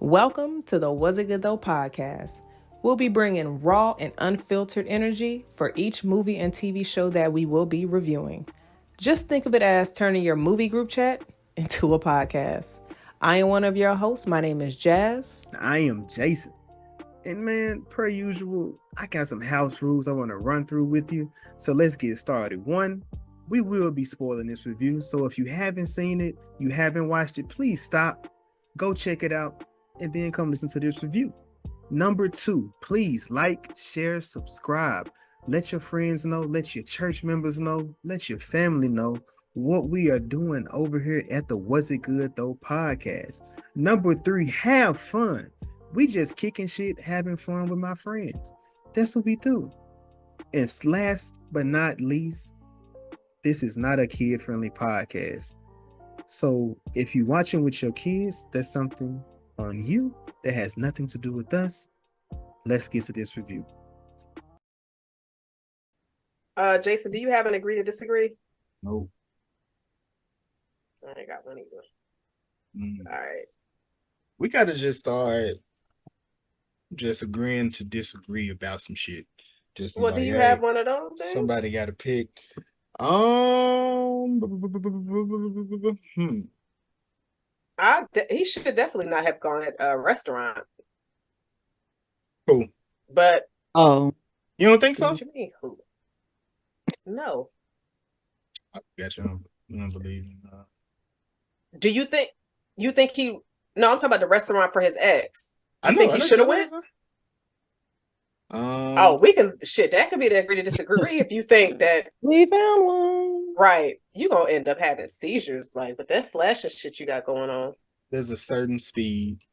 Welcome to the Was It Good Though podcast. We'll be bringing raw and unfiltered energy for each movie and TV show that we will be reviewing. Just think of it as turning your movie group chat into a podcast. I am one of your hosts. My name is Jazz. I am Jason. And man, per usual, I got some house rules I want to run through with you. So let's get started. One, we will be spoiling this review. So if you haven't seen it, you haven't watched it, please stop, go check it out, and then come listen to this review. Number two, please like, share, subscribe. Let your friends know, let your church members know, let your family know what we are doing over here at the Was It Good Though podcast. Number three, have fun. We just kicking shit, having fun with my friends. That's what we do. And last but not least, this is not a kid-friendly podcast. So if you're watching with your kids, that's something on you that has nothing to do with us. Let's get to this review. Jason, do you have an agree to disagree? No. I ain't got one either. All right. We gotta just start just agreeing to disagree about some shit. Just well, do you have one of those? Then? Somebody got to pick. He should definitely not have gone at a restaurant. Who? But you don't think so? What you mean who? No. I got you. I don't believe. Do you think he? No, I'm talking about the restaurant for his ex. I think he should have went. We can shit. That could be the agree to disagree if you think that we found one. Right, you gonna end up having seizures like with that flash and shit you got going on. There's a certain speed,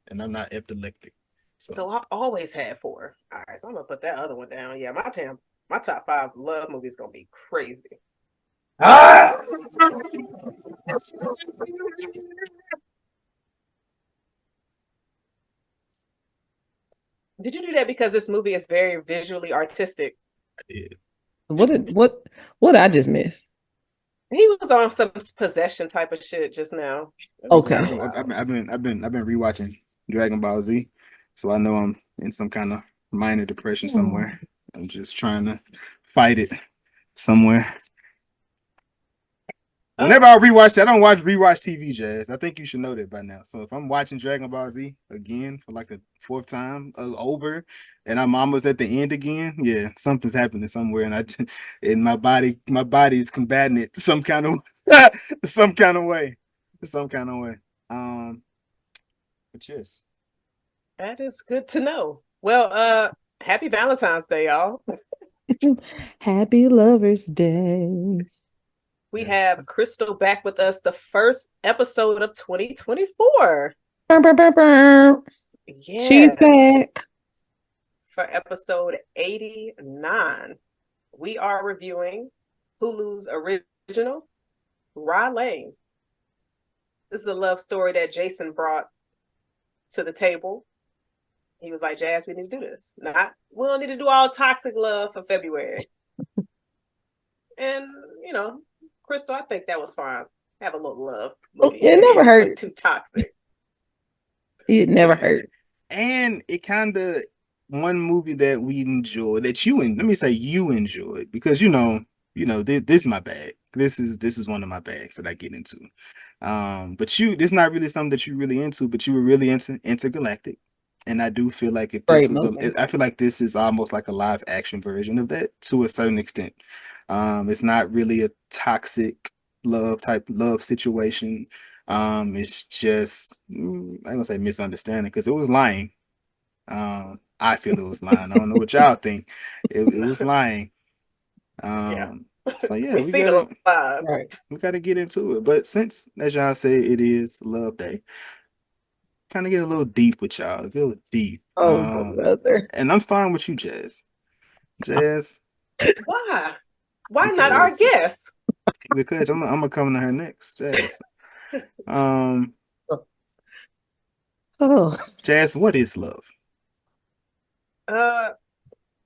and I'm not epileptic. So I've always had 4. All right, so I'm gonna put that other one down. Yeah, my top 5 love movies gonna be crazy. Did you do that because this movie is very visually artistic? I did. What I just missed? He was on some possession type of shit just now. Okay. I've been rewatching Dragon Ball Z, so I know I'm in some kind of minor depression somewhere. I'm just trying to fight it somewhere. Whenever I rewatch, I don't rewatch TV, Jazz. I think you should know that by now. So if I'm watching Dragon Ball Z again for like the 4th time over, and I'm almost at the end again, yeah, something's happening somewhere, and my body is combating it some kind of way. But yes, that is good to know. Well, happy Valentine's Day, y'all. Happy Lover's Day. We have Crystal back with us, the first episode of 2024. Yes. She's back. For episode 89. We are reviewing Hulu's original, Rye Lane. This is a love story that Jason brought to the table. He was like, Jazz, we need to do this. We don't need to do all toxic love for February. And, Crystal, I think that was fine. Have a little love. It never hurt. Too toxic. It never hurt. And it kind of one movie that we enjoy that you enjoyed because this is my bag. This is one of my bags that I get into. But this is not really something that you're really into, but you were really into Intergalactic. And I do feel like I feel like this is almost like a live action version of that to a certain extent. It's not really a toxic love situation. It's just I'm gonna say misunderstanding because it was lying. I feel it was lying. I don't know what y'all think. It was lying. Yeah. So yeah, we gotta get into it. But since, as y'all say, it is Love Day, kind of get a little deep with y'all. Get a little deep. Brother. And I'm starting with you, Jazz. Jazz. Why? Why not our guest? Because I'm gonna come to her next, Jazz. Jazz, what is love?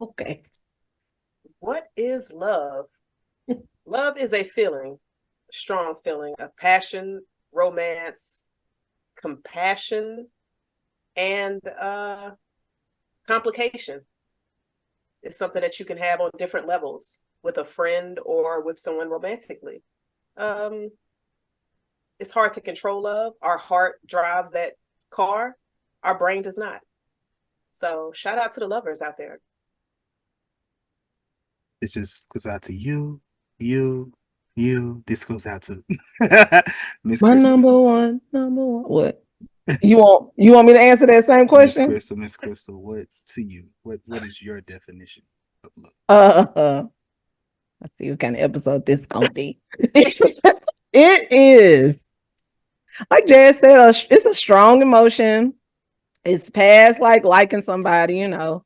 Okay. What is love? Love is a feeling, strong feeling of passion, romance, compassion, And complication is something that you can have on different levels with a friend or with someone romantically. It's hard to control love. Our heart drives that car. Our brain does not. So shout out to the lovers out there. This just goes out to you. This goes out to Miss My Crystal. number one. What? You want me to answer that same question? Miss Crystal, what to you? What is your definition of love? Let's see what kind of episode this gonna be. It is, like Jazz said, it's a strong emotion. It's past like liking somebody, you know.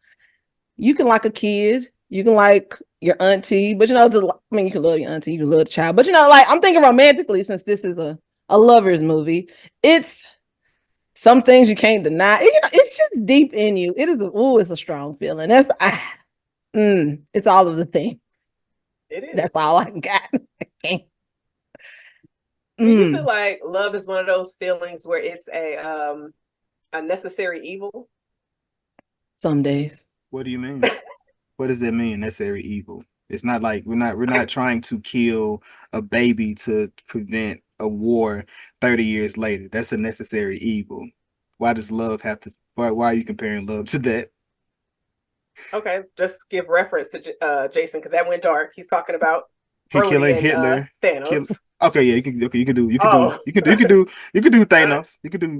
You can like a kid, you can like your auntie, but you know, you can love your auntie, you can love the child, but you know, like I'm thinking romantically, since this is a lover's movie, it's some things you can't deny. You know, it's just deep in you. It's a strong feeling. It's all of the things. It is. That's all I got. Do you feel like love is one of those feelings where it's a necessary evil? Some days. What do you mean? What does that mean, necessary evil? It's not like we're not trying to kill a baby to prevent a war 30 years later. That's a necessary evil. Why does love have to? Why are you comparing love to that? Okay, just give reference to Jason because that went dark. He's talking about Killing Hitler, Thanos. Okay, yeah, you can do Thanos. You could do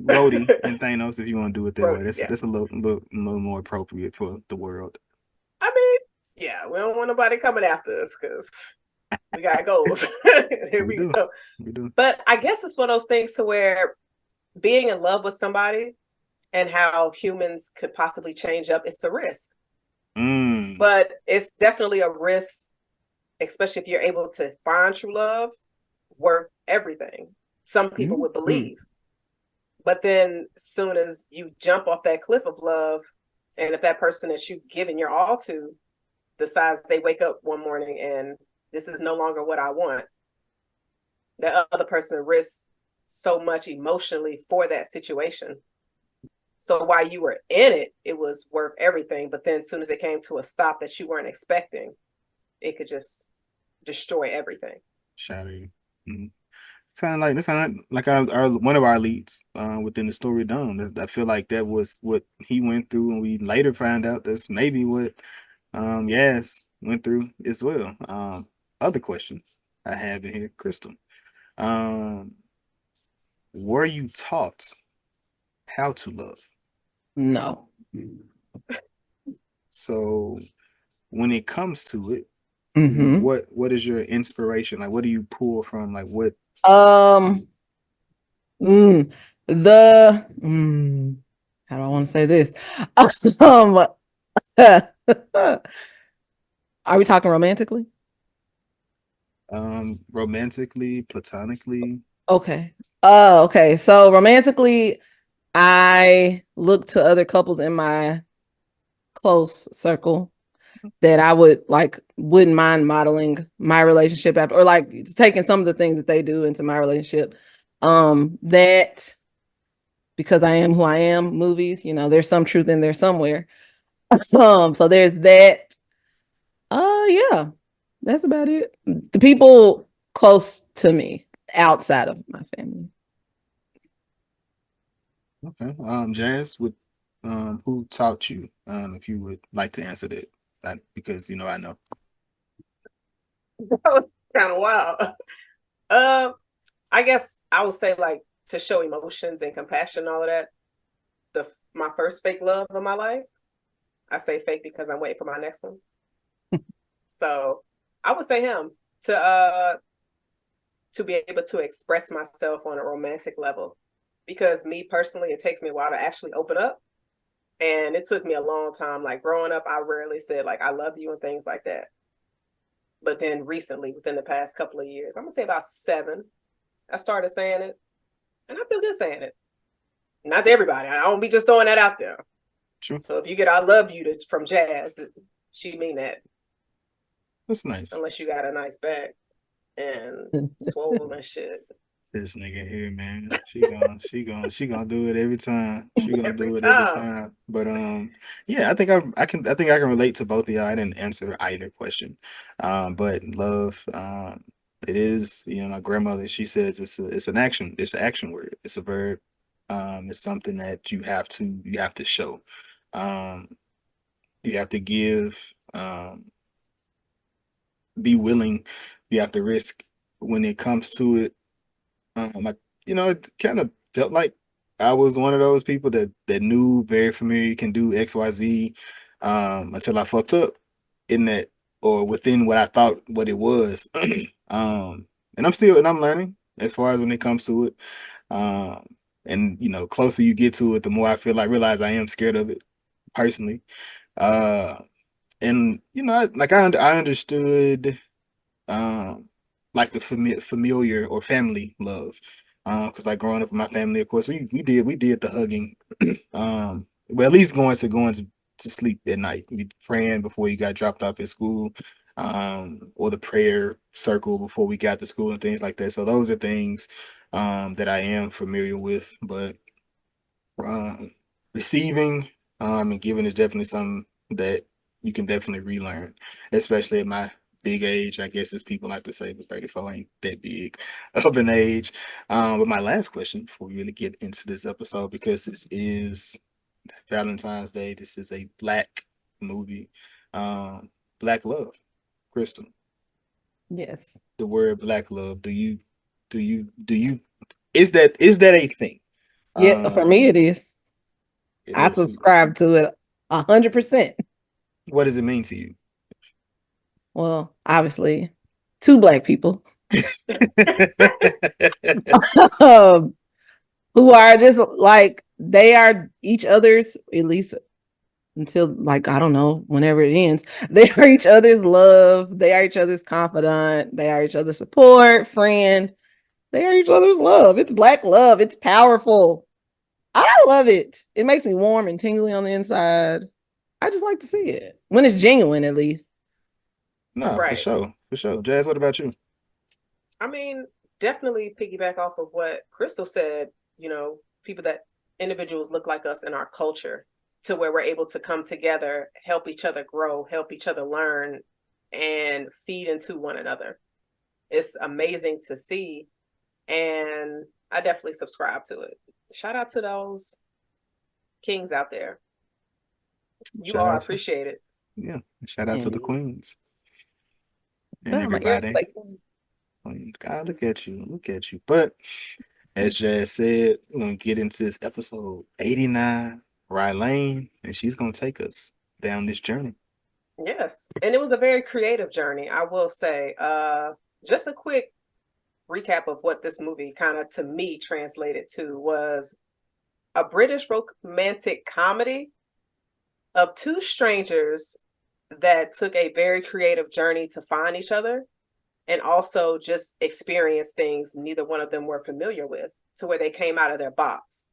Rhodey and Thanos if you want to do it that way. That's a little more appropriate for the world. I mean, yeah, we don't want nobody coming after us because we got goals. Here we go. We do. But I guess it's one of those things to where being in love with somebody and how humans could possibly change up, it's a risk. But it's definitely a risk, especially if you're able to find true love, worth everything. Some people would believe. But then as soon as you jump off that cliff of love, and if that person that you've given your all to decides they wake up one morning and this is no longer what I want, the other person risks so much emotionally for that situation. So while you were in it, it was worth everything. But then as soon as it came to a stop that you weren't expecting, it could just destroy everything. Shatter you. That's kind of like our one of our leads within the story Dom. I feel like that was what he went through, and we later find out that's maybe what Yaz went through as well. Other question I have in here, Crystal. Were you taught how to love? No. So when it comes to it, what is your inspiration? Like, what do you pull from? Like, what? How do I want to say this? Are we talking romantically? Romantically, platonically. Okay. Okay. So romantically, I look to other couples in my close circle that I wouldn't mind modeling my relationship after, or like taking some of the things that they do into my relationship. That because I am who I am, movies, you know, there's some truth in there somewhere. So there's that. Yeah, that's about it. The people close to me outside of my family. Okay. Jazz, who taught you? If you would like to answer that, because I know. That was kind of wild. I guess I would say like to show emotions and compassion, and all of that. My first fake love of my life. I say fake because I'm waiting for my next one. So I would say him to be able to express myself on a romantic level. Because me personally, it takes me a while to actually open up. And it took me a long time. Like growing up, I rarely said like, I love you and things like that. But then recently, within the past couple of years, I'm going to say about 7, I started saying it. And I feel good saying it. Not to everybody. I don't be just throwing that out there. Sure. So if you get I love you from Jazz, she mean that. That's nice. Unless you got a nice back and swole and shit. This nigga here, man. She gonna do it every time. She gonna Every do it every time. time. But yeah, I think I can relate to both of y'all. I didn't answer either question. But love, it is, my grandmother, she says it's an action word. It's a verb. It's something that you have to show. Um, you have to give, be willing, you have to risk when it comes to it. It kind of felt like I was one of those people that knew very familiar can do XYZ, until I fucked up in that or within what I thought what it was. And I'm learning as far as when it comes to it. And closer you get to it, the more I realize I am scared of it personally. Uh, and I understood, like the familiar or family love. Because like growing up in my family, of course, we did the hugging. Well, at least going to sleep at night. We praying before you got dropped off at school, or the prayer circle before we got to school and things like that. So those are things that I am familiar with, but um, receiving and giving is definitely something that you can definitely relearn, especially at my big age. I guess as people like to say, but 34 ain't that big of an age. But my last question before we really get into this episode, because this is Valentine's Day, this is a black movie. Black love, Crystal. Yes. The word black love. Do you is that a thing? Yeah, for Um, me it is. it I is. subscribe to it 100%. What does it mean to you? Well, obviously, two black people um, who are just like they are each other's, at least until like I don't know, whenever it ends. They are each other's love. They are each other's confidant. They are each other's support, friend. They are each other's love. It's black love. It's powerful. I love it. It makes me warm and tingly on the inside. I just like to see it when it's genuine, at least. No, for Right. sure. For sure. Jazz, what about you? I mean, definitely piggyback off of what Crystal said, people that individuals look like us in our culture to where we're able to come together, help each other grow, help each other learn, and feed into one another. It's amazing to see. And I definitely subscribe to it. Shout out to those kings out there. You Shout are out to appreciated. Yeah. Shout out to the queens and Oh, my ears everybody. like God, look at you. Look at you. But as Jazz said, we're gonna get into this episode 89, Rye Lane, and she's gonna take us down this journey. Yes. And it was a very creative journey, I will say. Just a quick recap of what this movie kind of to me translated to was a British romantic comedy of two strangers that took a very creative journey to find each other and also just experience things neither one of them were familiar with to where they came out of their box.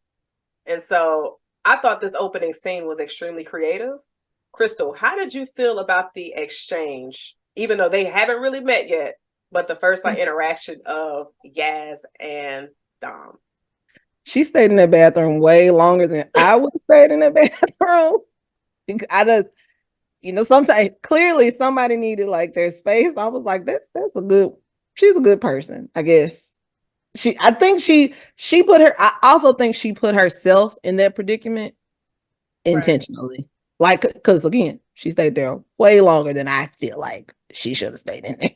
And so I thought this opening scene was extremely creative. Crystal, how did you feel about the exchange, even though they haven't really met yet, but the first interaction of Yaz and Dom? she stayed in that bathroom way longer than I would have stayed in that bathroom. I just, sometimes clearly somebody needed like their space. I was like, she's a good person, I guess. I think she put I also think she put herself in that predicament intentionally. Right. Like, because again, she stayed there way longer than I feel like she should have stayed in there.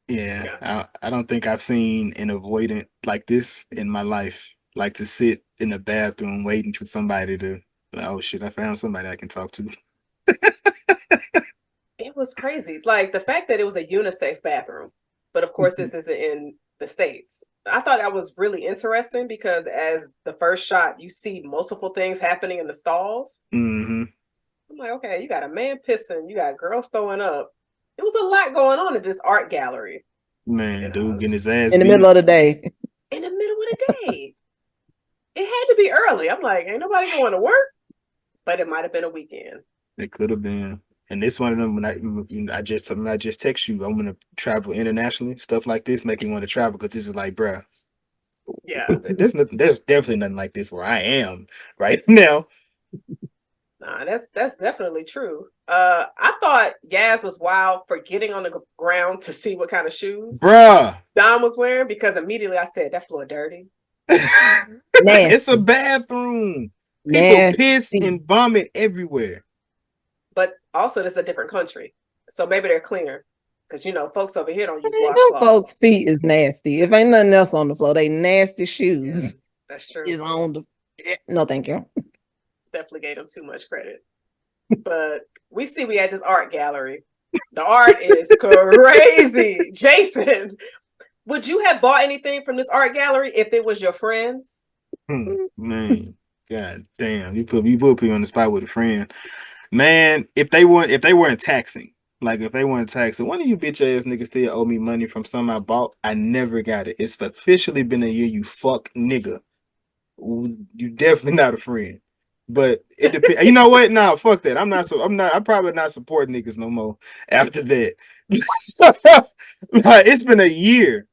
Yeah, I don't think I've seen an avoidant like this in my life. Like to sit in the bathroom waiting for somebody to, oh shit, I found somebody I can talk to. It was crazy. Like the fact that it was a unisex bathroom, but of course this isn't in the States. I thought that was really interesting because as the first shot, you see multiple things happening in the stalls. Mm-hmm. I'm like, okay, you got a man pissing, you got girls throwing up. It was a lot going on in this art gallery. Man, dude getting his ass in the beat. middle of the day. In the middle of the day. It had to be early. I'm like, ain't nobody going to work, but it might have been a weekend. It could have been. And this one of them when I just text you, I'm gonna travel internationally, stuff like this make me want to travel because this is like, bruh, Yeah. there's definitely nothing like this where I am right now. Nah, that's definitely true. I thought Yaz was wild for getting on the ground to see what kind of shoes Bruh. Dom was wearing because immediately I said that floor dirty. It's a bathroom. People piss and vomit everywhere. But also, this is a different country, so maybe they're cleaner. Because folks over here don't use Them washcloths. folks' feet is nasty. If ain't nothing else on the floor, they nasty shoes. Yeah, that's true. Is on the. No, thank you. Definitely gave them too much credit. But we had this art gallery. The art is crazy. Jason, would you have bought anything from this art gallery if it was your friends? Man, god damn, you put me on the spot with a friend. Man, if they weren't taxing, one of you bitch ass niggas still owe me money from something I bought. I never got it. It's officially been a year, you fuck nigga. You definitely not a friend. But it depends. You know what? Nah, fuck that. I'm probably not supporting niggas no more after that. It's been a year.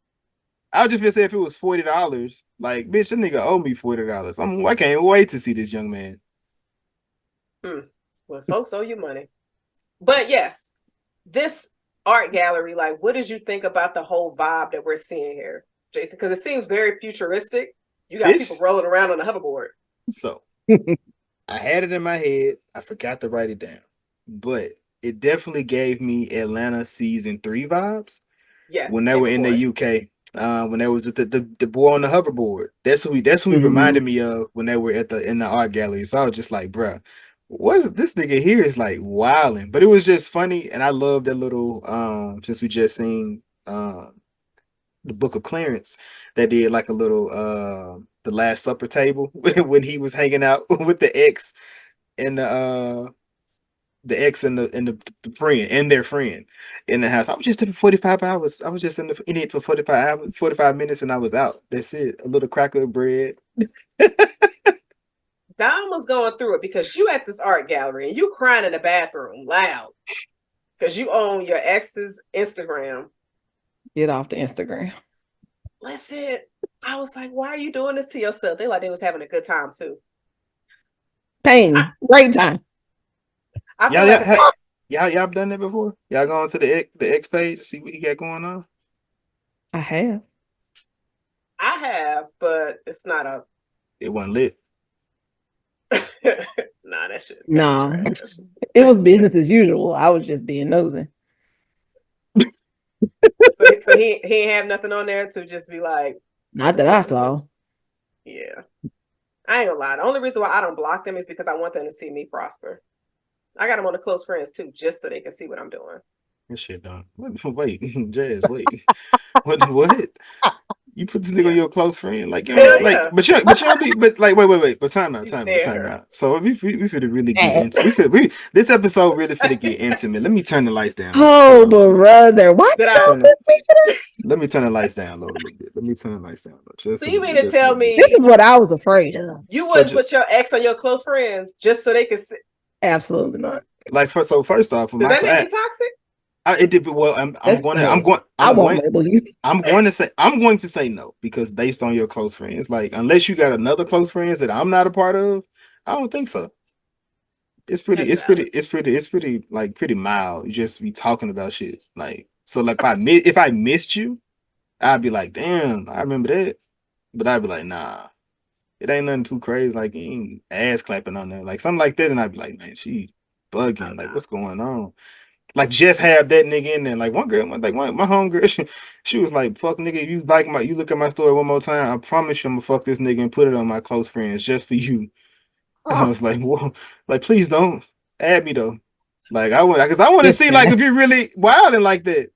I was just gonna say if it was $40, like bitch, that nigga owe me $40. I can't wait to see this young man. Well, folks owe you money. But yes, this art gallery, like, what did you think about the whole vibe that we're seeing here, Jason? Because it seems very futuristic. You got people rolling around on a hoverboard. So I had it in my head. I forgot to write it down. But it definitely gave me Atlanta season 3 vibes. Yes. When they were in the UK. When they was with the boy on the hoverboard. That's who he reminded me of when they were in the art gallery. So I was just like, bruh, what's this nigga here is like wilding. But it was just funny, and I love that little since we just seen the Book of Clarence, that did like a little the Last Supper table when he was hanging out with the ex and the ex and the friend and their friend in the house. I was just in for 45 hours. I was just in it for 45 minutes, and I was out. That's it. A little cracker of bread. Dom was going through it because you at this art gallery and you crying in the bathroom loud because you own your ex's Instagram. Get off the Instagram. Listen, I was like, why are you doing this to yourself? They like they was having a good time too. Pain, great time. Y'all done that before? Y'all going to the X page to see what he got going on? I have, but it's not a. It wasn't lit. Nah, that shit. No, it was business as usual. I was just being nosy. So he ain't have nothing on there to just be like. Not that I saw. Yeah, I ain't gonna lie. The only reason why I don't block them is because I want them to see me prosper. I got them on the close friends too, just so they can see what I'm doing. This shit done. Wait, Jazz, wait. What? You put this nigga on your close friend, like, but y'all be, but like, wait, but time out. So we finna really get into this episode really finna get intimate. Let me turn the lights down. Oh, brother, why did y'all pick me for this? Let me turn the lights down a little bit. So you mean to tell me this is what I was afraid of? You wouldn't put your ex on your close friends just so they could see? Absolutely not. Like first off, does that make you toxic? It did well. I'm going to say no, because based on your close friends, like unless you got another close friends that I'm not a part of, I don't think so. It's pretty like pretty mild. You just be talking about shit. Like, so like if I missed you, I'd be like, damn, I remember that. But I'd be like, nah, it ain't nothing too crazy. Like, you ain't ass clapping on there, like something like that. And I'd be like, man, she bugging. Like, what's going on? Like, just have that nigga in there. Like, one girl, like my homegirl, she was like, fuck nigga, you look at my story one more time, I promise you I'm gonna fuck this nigga and put it on my close friends just for you. And I was like, whoa, like, please don't add me though. Like, I want to see like if you're really wilding like that.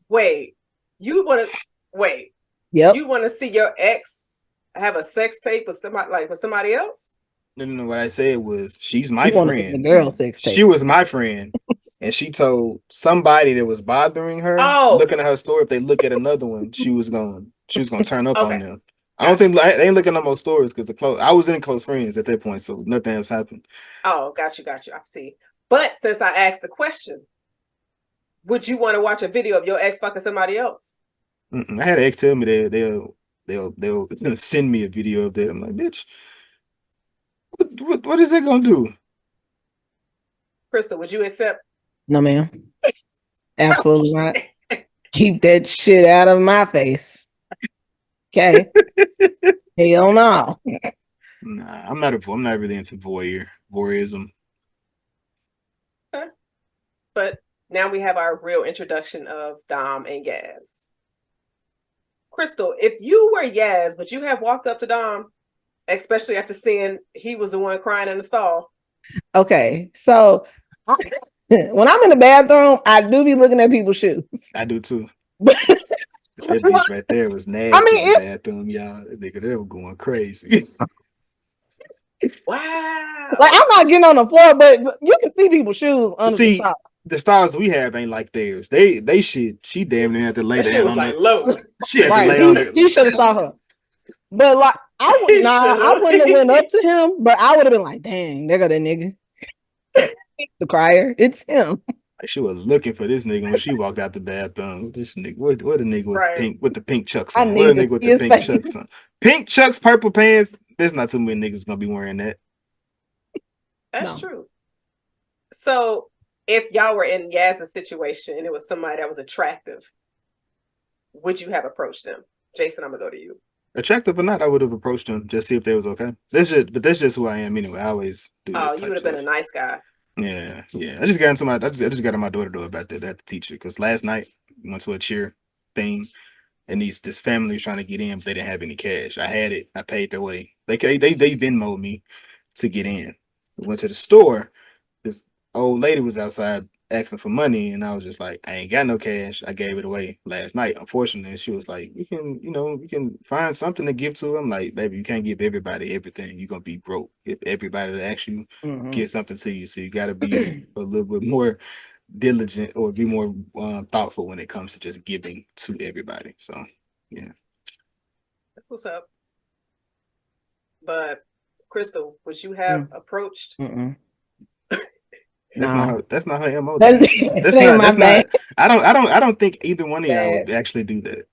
Wait, you want to see your ex have a sex tape with somebody else? No. What I said was, she's my friend. The girl sex tape. She was my friend, and she told somebody that was bothering her, looking at her story, if they look at another one, she was gonna turn up on them. I don't think they ain't looking at more stories because I was in close friends at that point, so nothing else happened. Oh, got you. I see. But since I asked the question, would you want to watch a video of your ex fucking somebody else? I had an ex tell me they'll send me a video of that. I'm like, bitch, what is that gonna do? Crystal, would you accept? No, ma'am. Absolutely not. Keep that shit out of my face. Okay. Hell no. Nah, I'm not really into voyeurism. Okay. But now we have our real introduction of Dom and Yaz. Crystal, if you were Yaz, would you have walked up to Dom, especially after seeing he was the one crying in the stall? Okay, so when I'm in the bathroom, I do be looking at people's shoes. I do too. That bitch right there was nasty in the bathroom, y'all. That nigga, they were going crazy. Wow. Like, I'm not getting on the floor, but you can see people's shoes under the top. The stars we have ain't like theirs. They shit. She damn near had to lay That down shit was on like it. low. She had Right. to lay on it. You should have saw her. But like, I wouldn't have went up to him, but I would have been like, dang, there go that nigga. The crier. It's him. Like, she was looking for this nigga when she walked out the bathroom. This nigga, what a nigga with the pink chucks on? What a nigga with the pink chucks on? Pink chucks, purple pants. There's not too many niggas gonna be wearing that. That's true. So if y'all were in Yaz's situation and it was somebody that was attractive, would you have approached them? Jason, I'm gonna go to you. Attractive or not, I would have approached them just see if they was okay. That's just who I am anyway. I always do. Oh, you would have been a nice guy. Yeah. I just got on my daughter about that. I had to teach her because last night we went to a cheer thing and this family was trying to get in, but they didn't have any cash. I had it. I paid their way. They Venmo'd me to get in. We went to the store. This old lady was outside asking for money, and I was just like, I ain't got no cash. I gave it away last night. Unfortunately, she was like, you can find something to give to them. Like, baby, you can't give everybody everything. You're gonna be broke if everybody that asks you give something to you. So you got to be a little bit more diligent or be more thoughtful when it comes to just giving to everybody. So yeah, that's what's up. But Crystal, would you have approached? That's not her MO. That's not. I don't think either one of y'all would actually do that.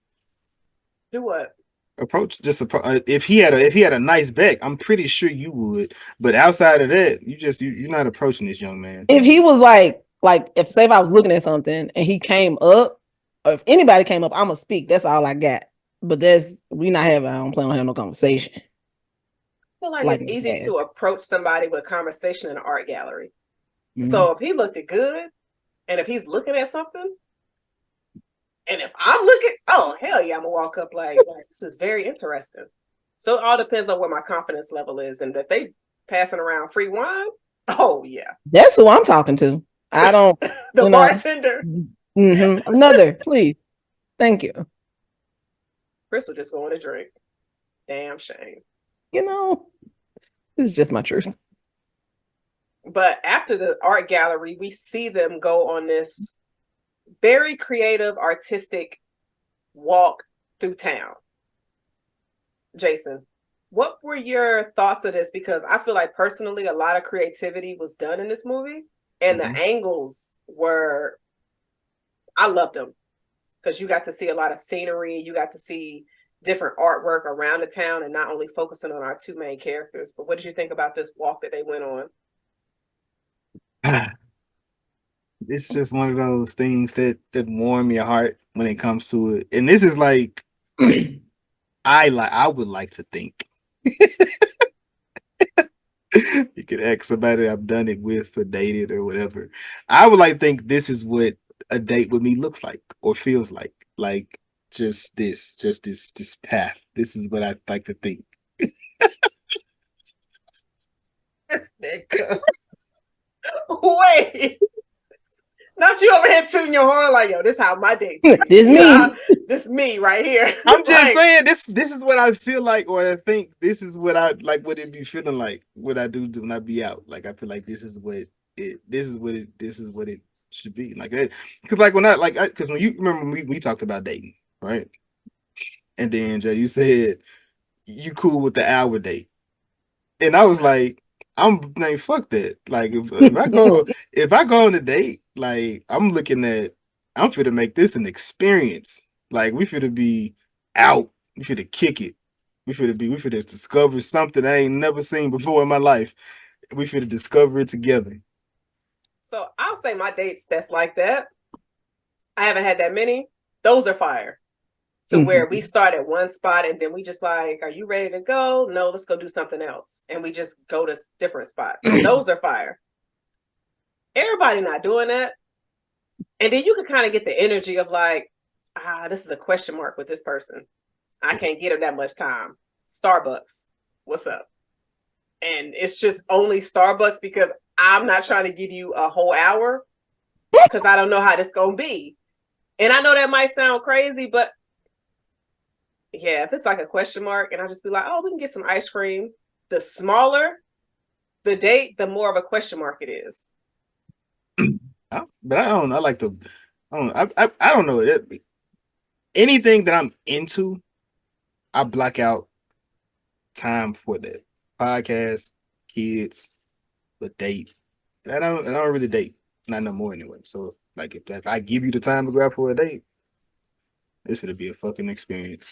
Do what? If he had a nice back, I'm pretty sure you would. But outside of that, you're not approaching this young man. If he was like if I was looking at something and he came up, or if anybody came up, I'm gonna speak. That's all I got. But we not having. I don't plan on having no conversation. I feel like it's easy to approach somebody with conversation in an art gallery. Mm-hmm. So if he looked good, and if he's looking at something, and if I'm looking, oh hell yeah, I'm gonna walk up like this is very interesting. So it all depends on what my confidence level is, and if they passing around free wine, oh yeah, that's who I'm talking to. I don't the bartender. Another, please, thank you. Crystal just going to drink. Damn shame. This is just my truth. But after the art gallery, we see them go on this very creative, artistic walk through town. Jason, what were your thoughts of this? Because I feel like personally, a lot of creativity was done in this movie, and the angles were, I loved them because you got to see a lot of scenery. You got to see different artwork around the town and not only focusing on our two main characters. But what did you think about this walk that they went on? It's just one of those things that warm your heart when it comes to it. And this is like I would like to think. You could ask somebody I've done it with or dated or whatever. I would like to think this is what a date with me looks like or feels like. Like just this path. This is what I'd like to think. This nigga. Wait. Not you over here tooting your horn like, yo, this how my dates be. This me right here. I'm just saying this is what I feel like, or I think this is what I like. What it be feeling like? What I do when I be out? Like I feel like this is what it should be like. Because like when because when you remember we talked about dating, right? And then Jay, you said you cool with the hour date, and I was like, Like, fuck that. Like if I go on a date, like I'm finna make this an experience. Like we finna be out. We finna kick it. We finna discover something I ain't never seen before in my life. We finna discover it together. So I'll say my dates that's like that. I haven't had that many. Those are fire. To where we start at one spot and then we just like, are you ready to go? No, let's go do something else. And we just go to different spots. Those are fire. Everybody not doing that. And then you can kind of get the energy of like, this is a question mark with this person. I can't get her that much time. Starbucks, what's up? And it's just only Starbucks because I'm not trying to give you a whole hour because I don't know how this gonna be. And I know that might sound crazy, but yeah, if it's like a question mark and I just be like, oh, we can get some ice cream. The smaller the date, the more of a question mark it is. But I don't. I like to. I don't know. Anything that I'm into, I block out time for that. Podcast, kids, the date. I don't really date. Not no more anyway. So like if I give you the time to grab for a date, this would be a fucking experience.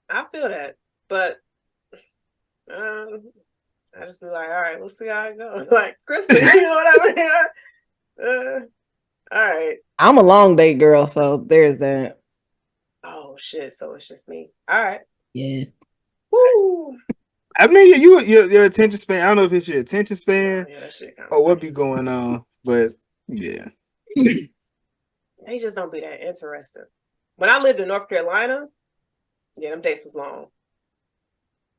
I feel that, but I just be like, all right, we'll see how it goes. Like, Kristen, you know what I mean? All right. I'm a long date girl, so there's that. Oh shit! So it's just me. All right. Yeah. Woo. I mean, your attention span. I don't know if it's your attention span that shit or what be going on, but yeah. They just don't be that interested. When I lived in North Carolina, yeah, them dates was long.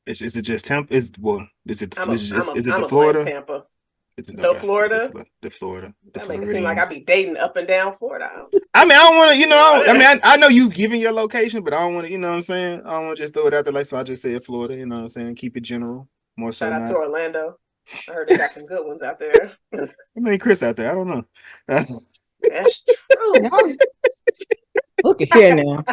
Is it just Tampa? Is it the Florida? Tampa. The Florida. The Florida. That make it seem like I be dating up and down Florida. I mean, I don't want to, I know you've given your location, but I don't want to, you know what I'm saying? I don't want to just throw it out there like so. I just said Florida, you know what I'm saying? Keep it general. More so. Shout out to Orlando. I heard they got some good ones out there. I mean, Chris out there. I don't know. That's true. Look at here now.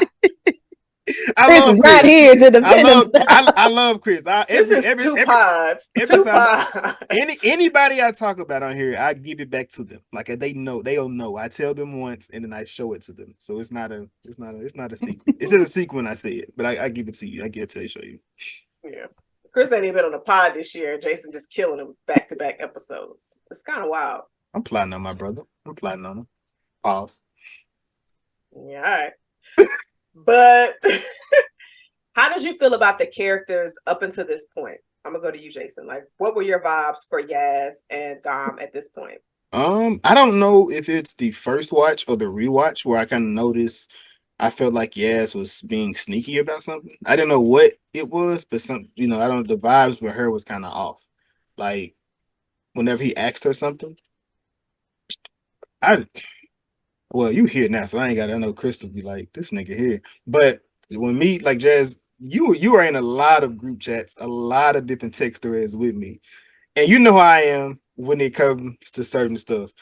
I Chris love is Chris. not here to defend himself. I love Chris. This is two pods. Anybody I talk about on here, I give it back to them. Like they'll know. I tell them once and then I show it to them. So it's not a secret. It's just a secret when I say it, but I give it to you. I give it to show you. Yeah. Chris ain't even been on the pod this year. Jason just killing him back-to-back episodes. It's kind of wild. I'm plotting on my brother. I'm plotting on him. Pause. Yeah, all right. But how did you feel about the characters up until this point? I'm gonna go to you, Jason. Like, what were your vibes for Yaz and Dom at this point? I don't know if it's the first watch or the rewatch where I kind of noticed I felt like Yaz was being sneaky about something. I didn't know what it was, but the vibes with her was kind of off. Like whenever he asked her something, you here now, so I ain't got to know Crystal be like, this nigga here. But when me, like Jazz, you are in a lot of group chats, a lot of different text threads with me. And you know how I am when it comes to certain stuff.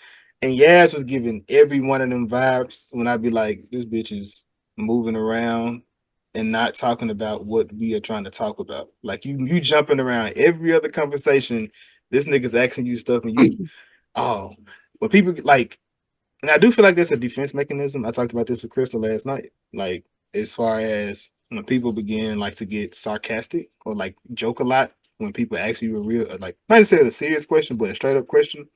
And Yaz was giving every one of them vibes when I be like, this bitch is moving around and not talking about what we are trying to talk about. Like you jumping around every other conversation. This nigga's asking you stuff and you, when people like, and I do feel like that's a defense mechanism. I talked about this with Crystal last night. Like, as far as when people begin like to get sarcastic or like joke a lot, when people ask you a real, like, not necessarily a serious question, but a straight up question,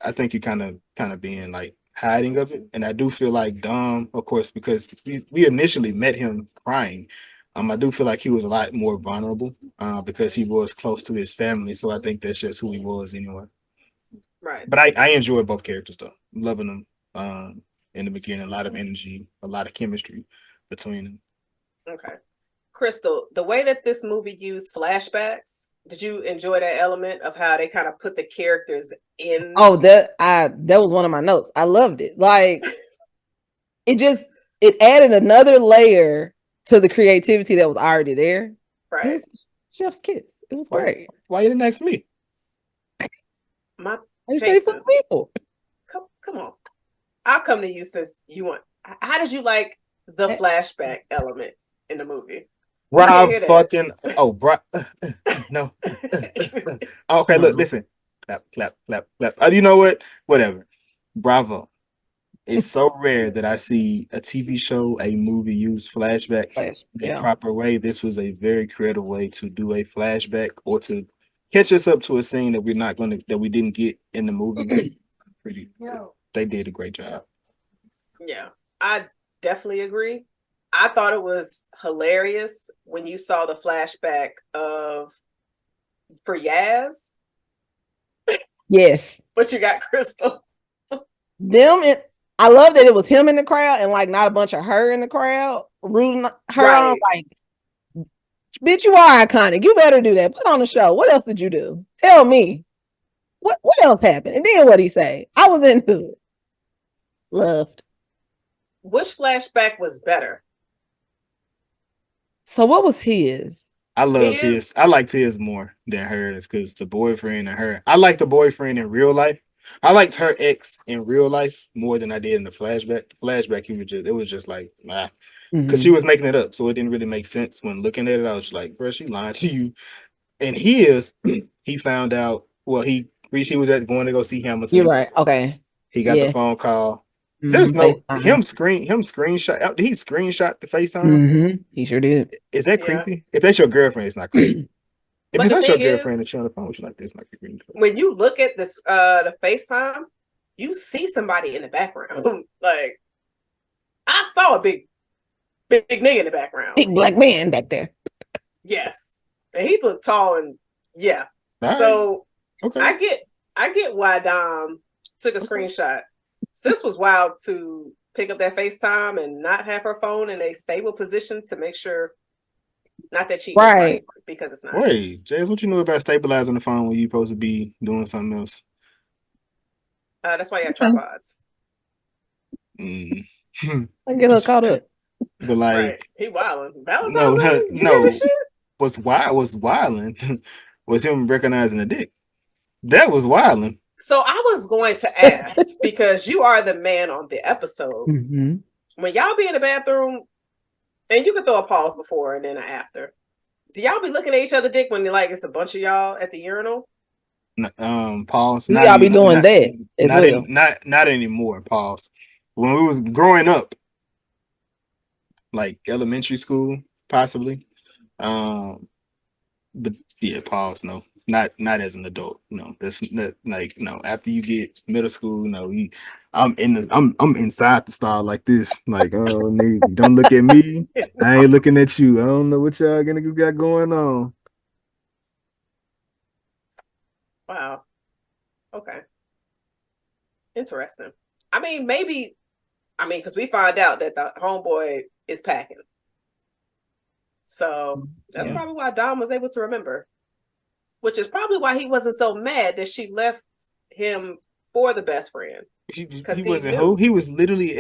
I think you're kind of being like hiding of it. And I do feel like Dom, of course, because we initially met him crying. I do feel like he was a lot more vulnerable because he was close to his family. So I think that's just who he was anyway. Right. But I enjoy both characters though. Loving them in the beginning, a lot of energy, a lot of chemistry between them. Okay. Crystal, the way that this movie used flashbacks, did you enjoy that element of how they kind of put the characters in? Oh, that was one of my notes. I loved it. Like it added another layer to the creativity that was already there. Right. It was chef's kiss. It was great. Why you didn't ask me? Jason, people. Come on. I'll come to you since you want. How did you like the flashback element in the movie? We can't Rob hear that. fucking bro. No. Okay, look, No. listen. Clap, clap, clap, clap. You know what? Whatever. Bravo. It's so rare that I see a TV show, a movie use flashbacks the Yeah. proper way. This was a very creative way to do a flashback or to catch us up to a scene that we didn't get in the movie. Pretty. They did a great job. Yeah, I definitely agree. I thought it was hilarious when you saw the flashback for Yaz, Yes. but you got Crystal. I love that it was him in the crowd and like not a bunch of her in the crowd rooting her on. Like, bitch, you are iconic. You better do that. Put on the show. What else did you do? Tell me. What else happened? And then what he say? I was into it. Loved. Which flashback was better? So what was his? I loved his. I liked his more than hers because the boyfriend and her. I liked the boyfriend in real life. I liked her ex in real life more than I did in the flashback. The flashback, it was just like, nah. Because she was making it up. So it didn't really make sense when looking at it. I was like, bro, she lying to you. And he found out, well, he was going to go see Hamilton. You're right. Okay. He got the phone call. Mm-hmm. There's no screenshot. Did he screenshot the FaceTime? Mm-hmm. He sure did. Is that creepy? If that's your girlfriend, it's not creepy. If But it's the not your thing girlfriend is, that's on the phone with you like this, not creepy. when you look at this the FaceTime, you see somebody in the background. Like, I saw a big nigga in the background. Big black man back there. Yes. And he looked tall and yeah. All so right. Okay. I get why Dom took a screenshot. Sis was wild to pick up that FaceTime and not have her phone in a stable position to make sure not that cheating, right? Because it's not. Wait, Jazz, what you know about stabilizing the phone when you supposed to be doing something else? That's why you have tripods. I get her caught up. But like, right. He wilding. Valentine's Day? No. Was wilding was him recognizing the dick. That was wilding. So I was going to ask, because you are the man on the episode. Mm-hmm. When y'all be in the bathroom, and you can throw a pause before and then an after, do y'all be looking at each other dick when like it's a bunch of y'all at the urinal? Pause. Y'all be doing that not anymore. Pause. When we was growing up, like elementary school, possibly. But yeah, pause. No, not as an adult. No, that's not like no. After you get middle school, no, I'm inside the stall like this. Like, oh, nigga, don't look at me. I ain't looking at you. I don't know what y'all got going on. Wow. Okay. Interesting. I mean, maybe. I mean, because we find out that the homeboy is packing. So that's probably why Dom was able to remember, which is probably why he wasn't so mad that she left him for the best friend. He wasn't who? He was literally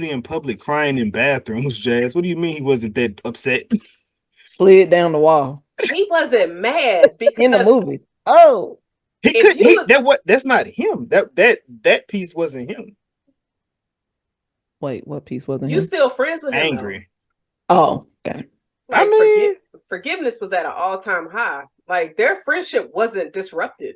in public crying in bathrooms, Jazz. What do you mean he wasn't that upset? Slid down the wall. He wasn't mad because in the movie. Oh. That's not him. That piece wasn't him. Wait, what piece wasn't him? You still friends with him? Angry. Oh, okay. Like, forgiveness was at an all-time high. Like, their friendship wasn't disrupted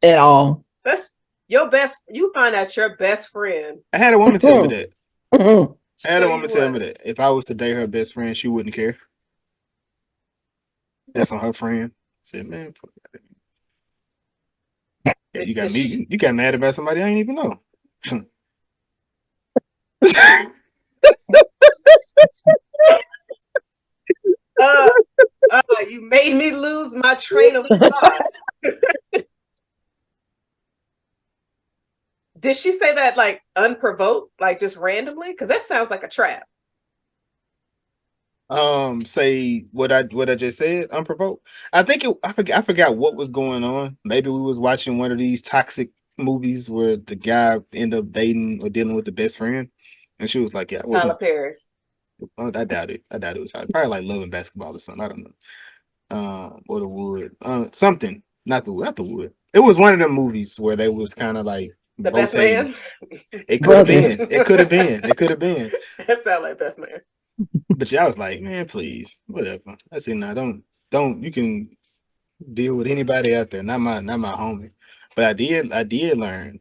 at all. That's your best. You find out your best friend. I had a woman tell me that. I had a woman tell me that if I was to date her best friend, she wouldn't care. That's on her friend. I said, man, fuck that. Yeah, you got me. You got mad about somebody I ain't even know. You made me lose my train of thought. Did she say that like unprovoked, like just randomly? Because that sounds like a trap. Say what I just said, unprovoked. I forgot what was going on. Maybe we was watching one of these toxic movies where the guy ended up dating or dealing with the best friend, and she was like, "Yeah, Tyler Perry." Oh, I doubt it. It was probably like Love and Basketball or something. I don't know. Or The Wood. Something. Not the Wood. It was one of them movies where they was kind of like the rotating. Best Man. It could have been. It could have been. That sound like Best Man. But yeah, I was like, man, please, whatever. I said, nah, don't. You can deal with anybody out there, not my homie. But I did learn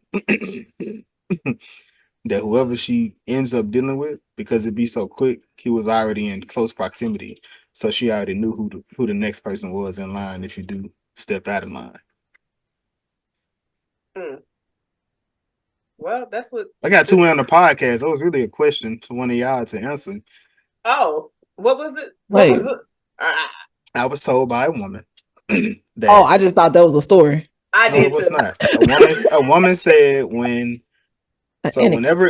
that whoever she ends up dealing with, because it'd be so quick, he was already in close proximity, so she already knew who the next person was in line if you do step out of line. Well, that's what I got two on the podcast. That was really a question for one of y'all to answer. Oh, what was it? Wait. What was it? I was told by a woman that. Oh, I just thought that was a story. I No, did it was too. not. A woman said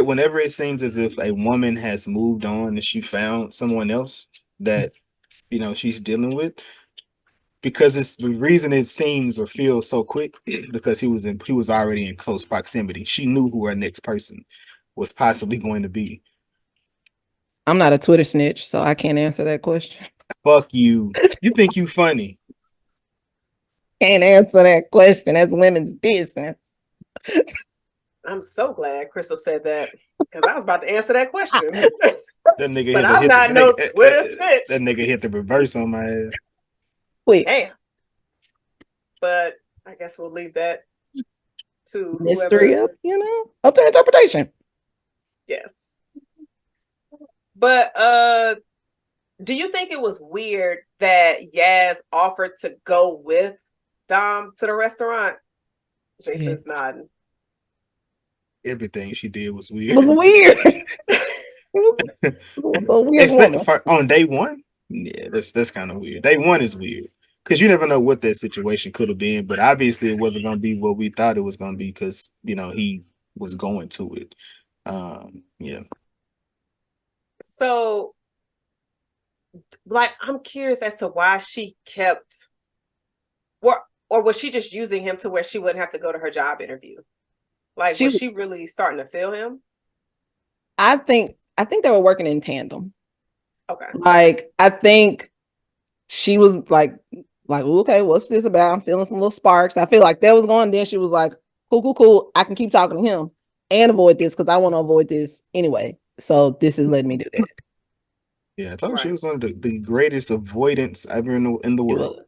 whenever it seems as if a woman has moved on and she found someone else that she's dealing with, because it's the reason it seems or feels so quick because he was already in close proximity. She knew who her next person was possibly going to be. I'm not a Twitter snitch, so I can't answer that question. Fuck you. You think you funny? Can't answer that question. That's women's business. I'm so glad Crystal said that because I was about to answer that question. That nigga but I'm not no Twitter snitch. That nigga hit the reverse on my ass. Wait. Damn. But I guess we'll leave that to mystery whoever. Up to interpretation. Yes. But do you think it was weird that Yaz offered to go with Dom to the restaurant? Jason's nodding. Everything she did was weird. It was weird. It was a weird woman. On day one? Yeah, that's kind of weird. Day one is weird because you never know what that situation could have been, but obviously it wasn't going to be what we thought it was going to be because he was going to it. Yeah. So, I'm curious as to why she kept, or was she just using him to where she wouldn't have to go to her job interview? Was she really starting to feel him? I think they were working in tandem. Okay. I think she was like, okay, what's this about? I'm feeling some little sparks. I feel like that was going. Then she was like, cool. I can keep talking to him and avoid this because I want to avoid this anyway. So this is letting me do that. Yeah, I told you she was one of the greatest avoidance ever in the world.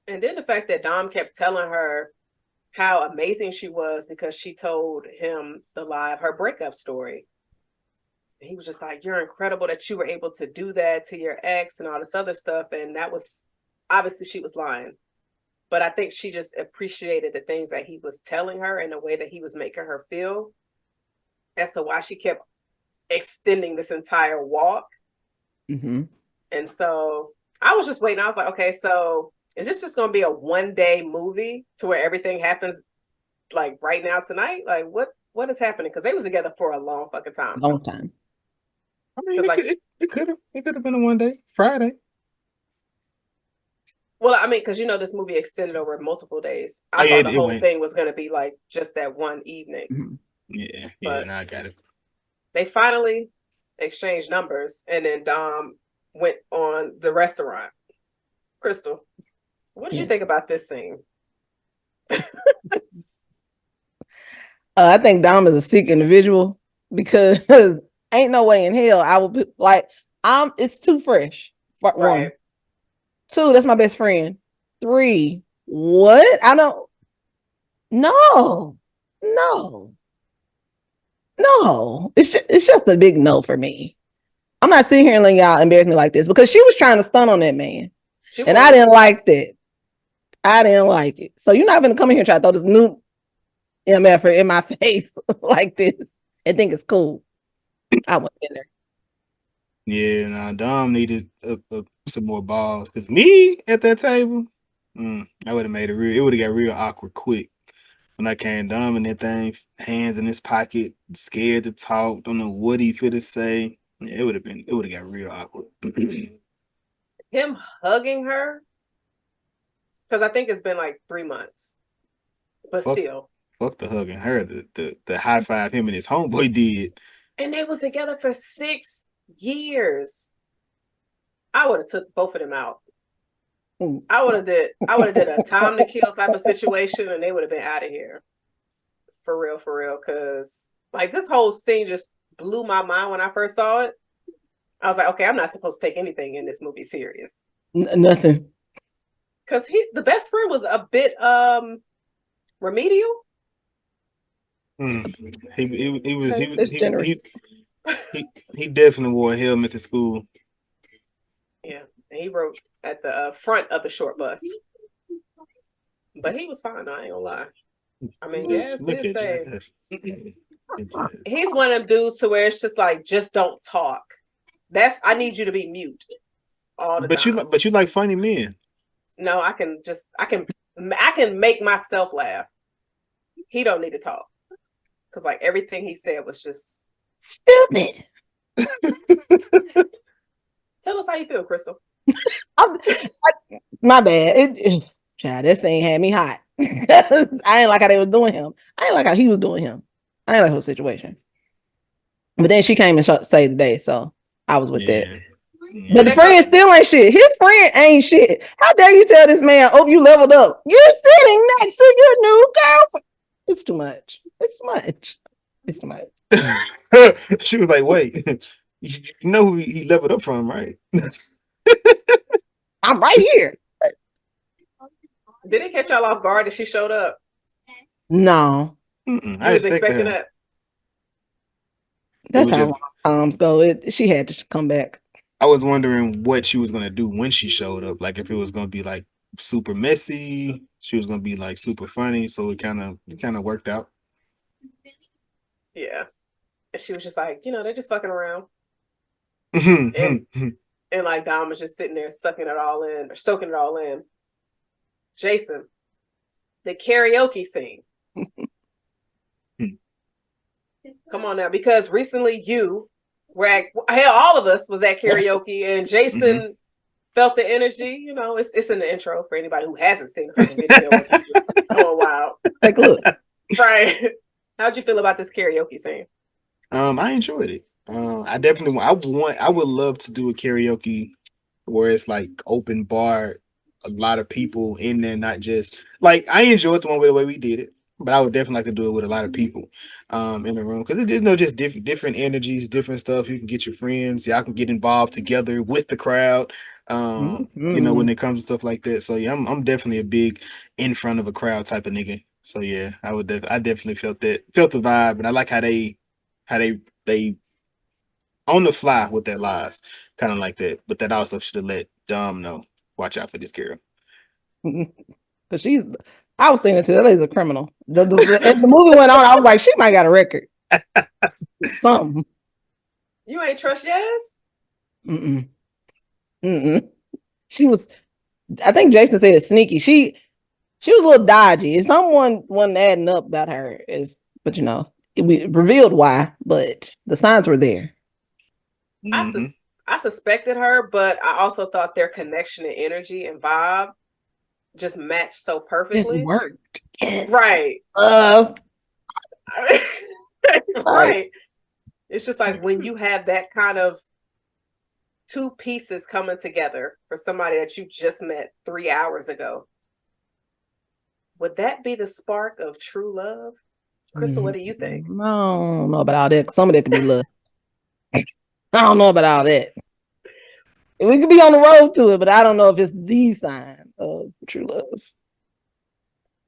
And then the fact that Dom kept telling her how amazing she was because she told him the lie of her breakup story. And he was just like, you're incredible that you were able to do that to your ex and all this other stuff. And that was, obviously she was lying. But I think she just appreciated the things that he was telling her and the way that he was making her feel. And so why she kept extending this entire walk. Mm-hmm. And so I was just waiting. I was like, okay, so is this just going to be a one-day movie to where everything happens like right now tonight? Like what is happening? Because they was together for a long fucking time. Long time. I mean, it could have been a one day Friday. Well, I mean, because this movie extended over multiple days. I thought the whole thing was going to be like just that one evening. Mm-hmm. Yeah, no, I got it. They finally exchanged numbers, and then Dom went on the restaurant. Crystal, what did you think about this scene? I think Dom is a sick individual because ain't no way in hell I would be like, it's too fresh. Right. 1. 2, that's my best friend. 3, what? I don't. No. It's just a big no for me. I'm not sitting here and letting y'all embarrass me like this because she was trying to stun on that man. And I didn't like that. I didn't like it. So you're not going to come in here and try to throw this new MF in my face like this and think it's cool. I went in there. Yeah, nah, Dom needed some more balls because me at that table, I would have made it would have got real awkward quick. When I came, Dom in that thing, hands in his pocket, scared to talk, don't know what he fit to say. Yeah, it would have got real awkward. Him hugging her, because I think it's been like 3 months, but still. Fuck the hugging her. The high five him and his homeboy did. And they was together for 6 years. I would have took both of them out. I would have did a time to kill type of situation, and they would have been out of here. For real, because like this whole scene just blew my mind when I first saw it. I was like, okay, I'm not supposed to take anything in this movie serious. Nothing. Because the best friend was a bit remedial. He definitely wore a helmet to school. Yeah, and he wrote at the front of the short bus. But he was fine, I ain't gonna lie. I mean, Yaz did say he's one of them dudes to where it's just like, just don't talk. I need you to be mute all the time. But you like funny men. No, I can make myself laugh. He don't need to talk. Because like everything he said was just stupid. Tell us how you feel, Crystal. My bad. Child, this thing had me hot. I ain't like how they was doing him. I ain't like how he was doing him. I ain't like her situation. But then she came and say today, so I was with that. Yeah. But the friend still ain't shit. His friend ain't shit. How dare you tell this man, oh, you leveled up. You're sitting next to your new girlfriend. It's too much. It's too much. It's too much. She was like, wait, you know who he leveled up from, right? I'm right here. Did it catch y'all off guard that she showed up? No. I was expecting that. That's how times go. She had to come back. I was wondering what she was gonna do when she showed up. Like if it was gonna be like super messy, she was gonna be like super funny. So it kind of worked out. Yeah, and she was just like, they're just fucking around, and like Dom was just sitting there sucking it all in or soaking it all in. Jason, the karaoke scene. Come on now, because recently you were all of us was at karaoke, and Jason felt the energy. It's in the intro for anybody who hasn't seen the fucking video. Just going wild. Like, look, right. How'd you feel about this karaoke scene? I enjoyed it. I would love to do a karaoke where it's like open bar, a lot of people in there, not just like I enjoyed the one way the way we did it. But I would definitely like to do it with a lot of people in the room because it is just different energies, different stuff. You can get your friends, y'all can get involved together with the crowd. When it comes to stuff like that. So yeah, I'm definitely a big in front of a crowd type of nigga. So yeah, I definitely felt the vibe, and I like how they on the fly with their lies, kind of like that. But that also should have let Dom know, watch out for this girl. Because I was thinking too, that lady's a criminal. As the movie went on, I was like, she might got a record. Something. You ain't trust Yaz? She was, I think Jason said it's sneaky. She was a little dodgy. Someone wasn't adding up about her. But we revealed why, but the signs were there. I suspected her, but I also thought their connection and energy and vibe just matched so perfectly. Just worked. Right. Right. It's just like when you have that kind of two pieces coming together for somebody that you just met 3 hours ago. Would that be the spark of true love? Crystal, what do you think? I don't know about all that. Some of that could be love. I don't know about all that. We could be on the road to it, but I don't know if it's the sign of true love.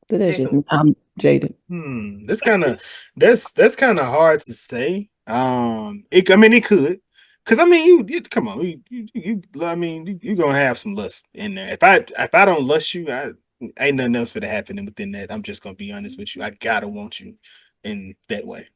So that's just I'm jaded. That's kind of hard to say. It could, because you come on, you gonna have some lust in there. If I don't lust you, ain't nothing else for to happen within that. I'm just gonna be honest with you. I gotta want you in that way.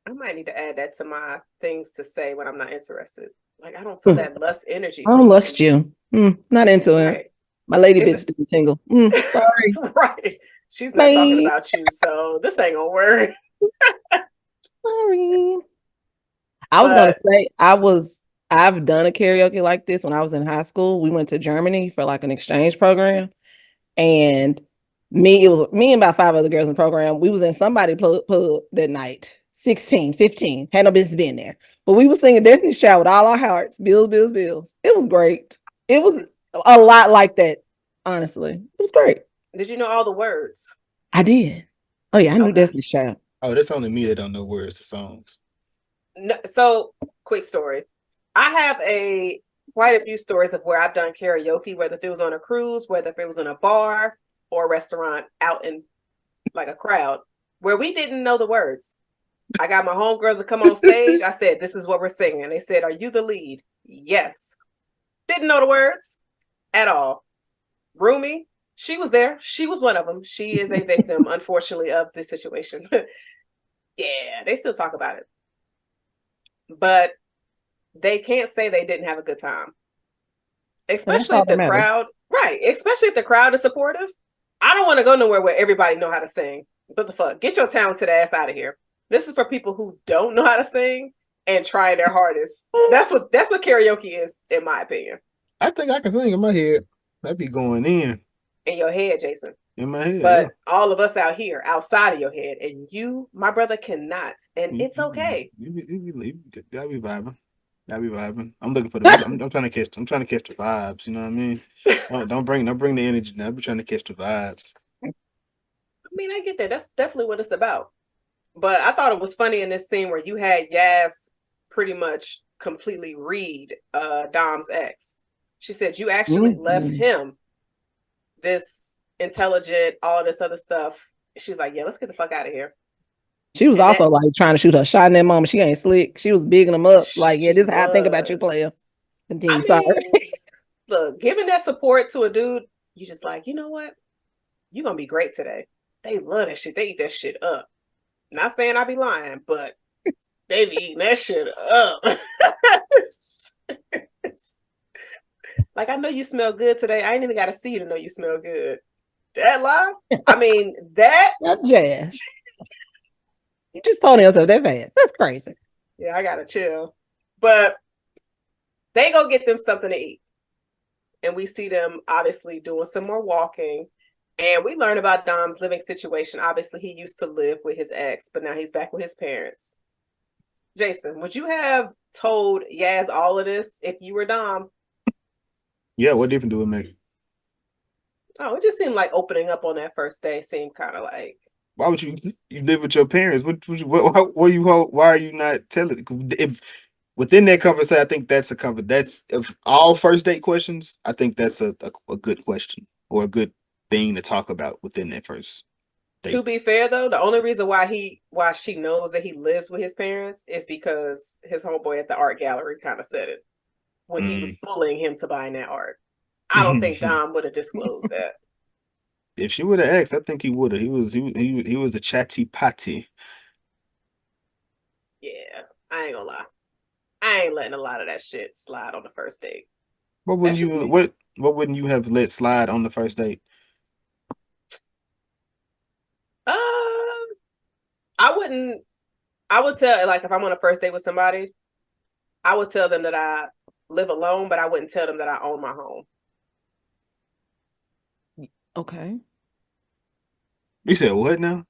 I might need to add that to my things to say when I'm not interested. Like I don't feel that lust energy. I don't lust you. Not into it. My lady bits didn't tingle. Sorry. Right. She's not talking about you, so this ain't gonna work. Sorry. I was gonna say I've done a karaoke like this when I was in high school. We went to Germany for like an exchange program, and it was me and about 5 other girls in the program. We was in somebody's pub that night. 16, 15, had no business being there. But we were singing Destiny's Child with all our hearts. Bills, bills, bills. It was great. It was a lot like that, honestly. It was great. Did you know all the words? I did. Oh yeah, I knew Destiny's Child. Oh, that's only me that don't know words to songs. No, so quick story. I have quite a few stories of where I've done karaoke, whether if it was on a cruise, whether if it was in a bar or a restaurant out in like a crowd, where we didn't know the words. I got my homegirls to come on stage. I said, this is what we're singing. They said, are you the lead? Yes. Didn't know the words at all. Rumi, she was there. She was one of them. She is a victim, unfortunately, of this situation. Yeah, they still talk about it. But they can't say they didn't have a good time. Especially if the crowd, right, especially if the crowd is supportive. I don't want to go nowhere where everybody know how to sing. What the fuck? Get your talented ass out of here. This is for people who don't know how to sing and trying their hardest. That's what karaoke is, in my opinion. I think I can sing in my head. I'd be going in your head, Jason. In my head. But all of us out here, outside of your head, and you, my brother, cannot. And it's okay. I'll be vibing. I'm looking for the. I'm trying to catch. I'm trying to catch the vibes. You know what I mean? Don't bring the energy. Now I'm trying to catch the vibes. I mean, I get that. That's definitely what it's about. But I thought it was funny in this scene where you had Yaz pretty much completely read Dom's ex. She said, you actually left him this intelligent, all this other stuff. She's like, yeah, let's get the fuck out of here. She was also like trying to shoot her shot in that moment. She ain't slick. She was bigging them up. Like, yeah, this is how I think about you, player. Continue. Sorry. Look, giving that support to a dude, you just like, you know what? You're going to be great today. They love that shit. They eat that shit up. Not saying I be lying, but they be eating that shit up. Like, I know you smell good today. I ain't even got to see you to know you smell good. That lie? I mean, that jazz. You just told yourself that fast. That's crazy. Yeah, I gotta chill. But they go get them something to eat. And we see them obviously doing some more walking. And we learn about Dom's living situation. Obviously, he used to live with his ex, but now he's back with his parents. Jason, would you have told Yaz all of this if you were Dom? Yeah, what difference do it make? Oh, it just seemed like opening up on that first day seemed kind of like. Why would you live with your parents? Why are you not telling? If within that conversation, I think that's that's of all first date questions. I think that's a good question or a good thing to talk about within that first date. To be fair, though, the only reason why she knows that he lives with his parents is because his homeboy at the art gallery kind of said it when he was bullying him to buying that art. I don't think Dom would have disclosed that. If she would have asked, I think he would have. He was a chatty patty. Yeah, I ain't gonna lie. I ain't letting a lot of that shit slide on the first date. What wouldn't you have let slide on the first date? I would tell, like, if I'm on a first date with somebody, I would tell them that I live alone, but I wouldn't tell them that I own my home. Okay. You said what now?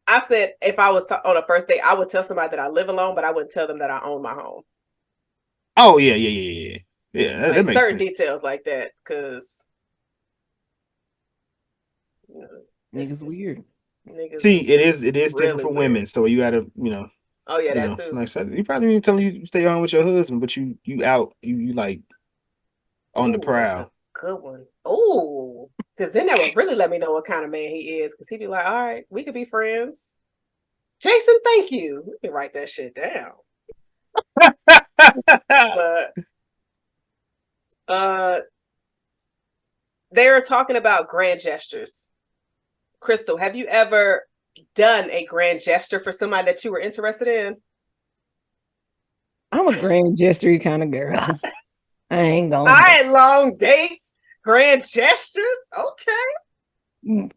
I said if I was on a first date, I would tell somebody that I live alone, but I wouldn't tell them that I own my home. Oh yeah. Yeah, like that makes certain sense. Details like that, because niggas weird. Niggas See, it is really different for women, weird. so you gotta, Oh yeah, that too. Like you probably even telling you stay home with your husband, but you out, you like on the prowl. That's a good one. Oh, because then that would really let me know what kind of man he is. Because he'd be like, all right, we could be friends. Jason, thank you. Let me write that shit down. But they're talking about grand gestures. Crystal, have you ever done a grand gesture for somebody that you were interested in? I'm a grand gesture kind of girl. I ain't gonna. All right, long dates, grand gestures. Okay.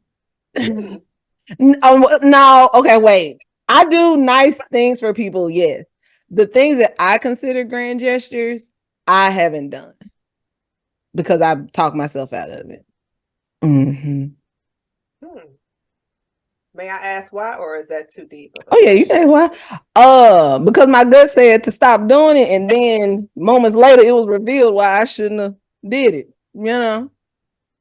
No, okay, wait. I do nice things for people, yes. The things that I consider grand gestures, I haven't done because I've talked myself out of it. May I ask why, or is that too deep? Oh yeah, you can ask why. Because my gut said to stop doing it, and then moments later it was revealed why I shouldn't have did it. You know.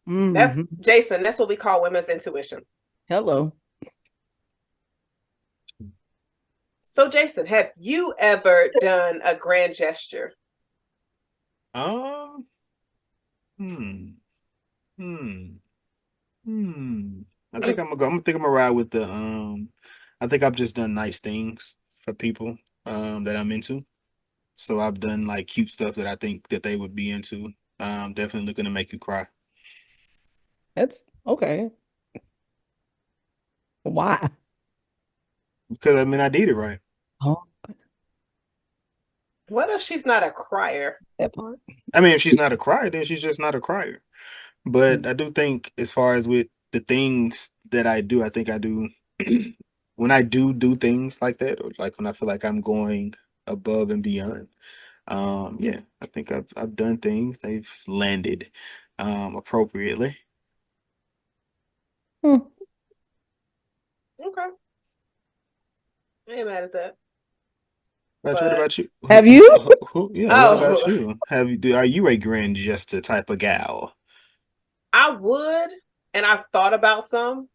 That's Jason. That's what we call women's intuition. Hello. So, Jason, have you ever done a grand gesture? Um. Hmm. Hmm. Hmm. I think I'm gonna go. I'm gonna ride with the. I think I've just done nice things for people. That I'm into. So I've done like cute stuff that I think that they would be into. Definitely looking to make you cry. That's okay. Why? Because I mean I did it right. Oh, What if she's not a crier? that part. I mean if she's not a crier, then she's just not a crier. But I do think as far as with the things that I do, I think I do when I do things like that, or like when I feel like I'm going above and beyond. Yeah, I think I've done things. They've landed appropriately. Hmm. Okay. I ain't mad at that. What about you? Have you? Yeah, what about Oh, you? Are you a grand gesture type of gal? I would, and I've thought about some,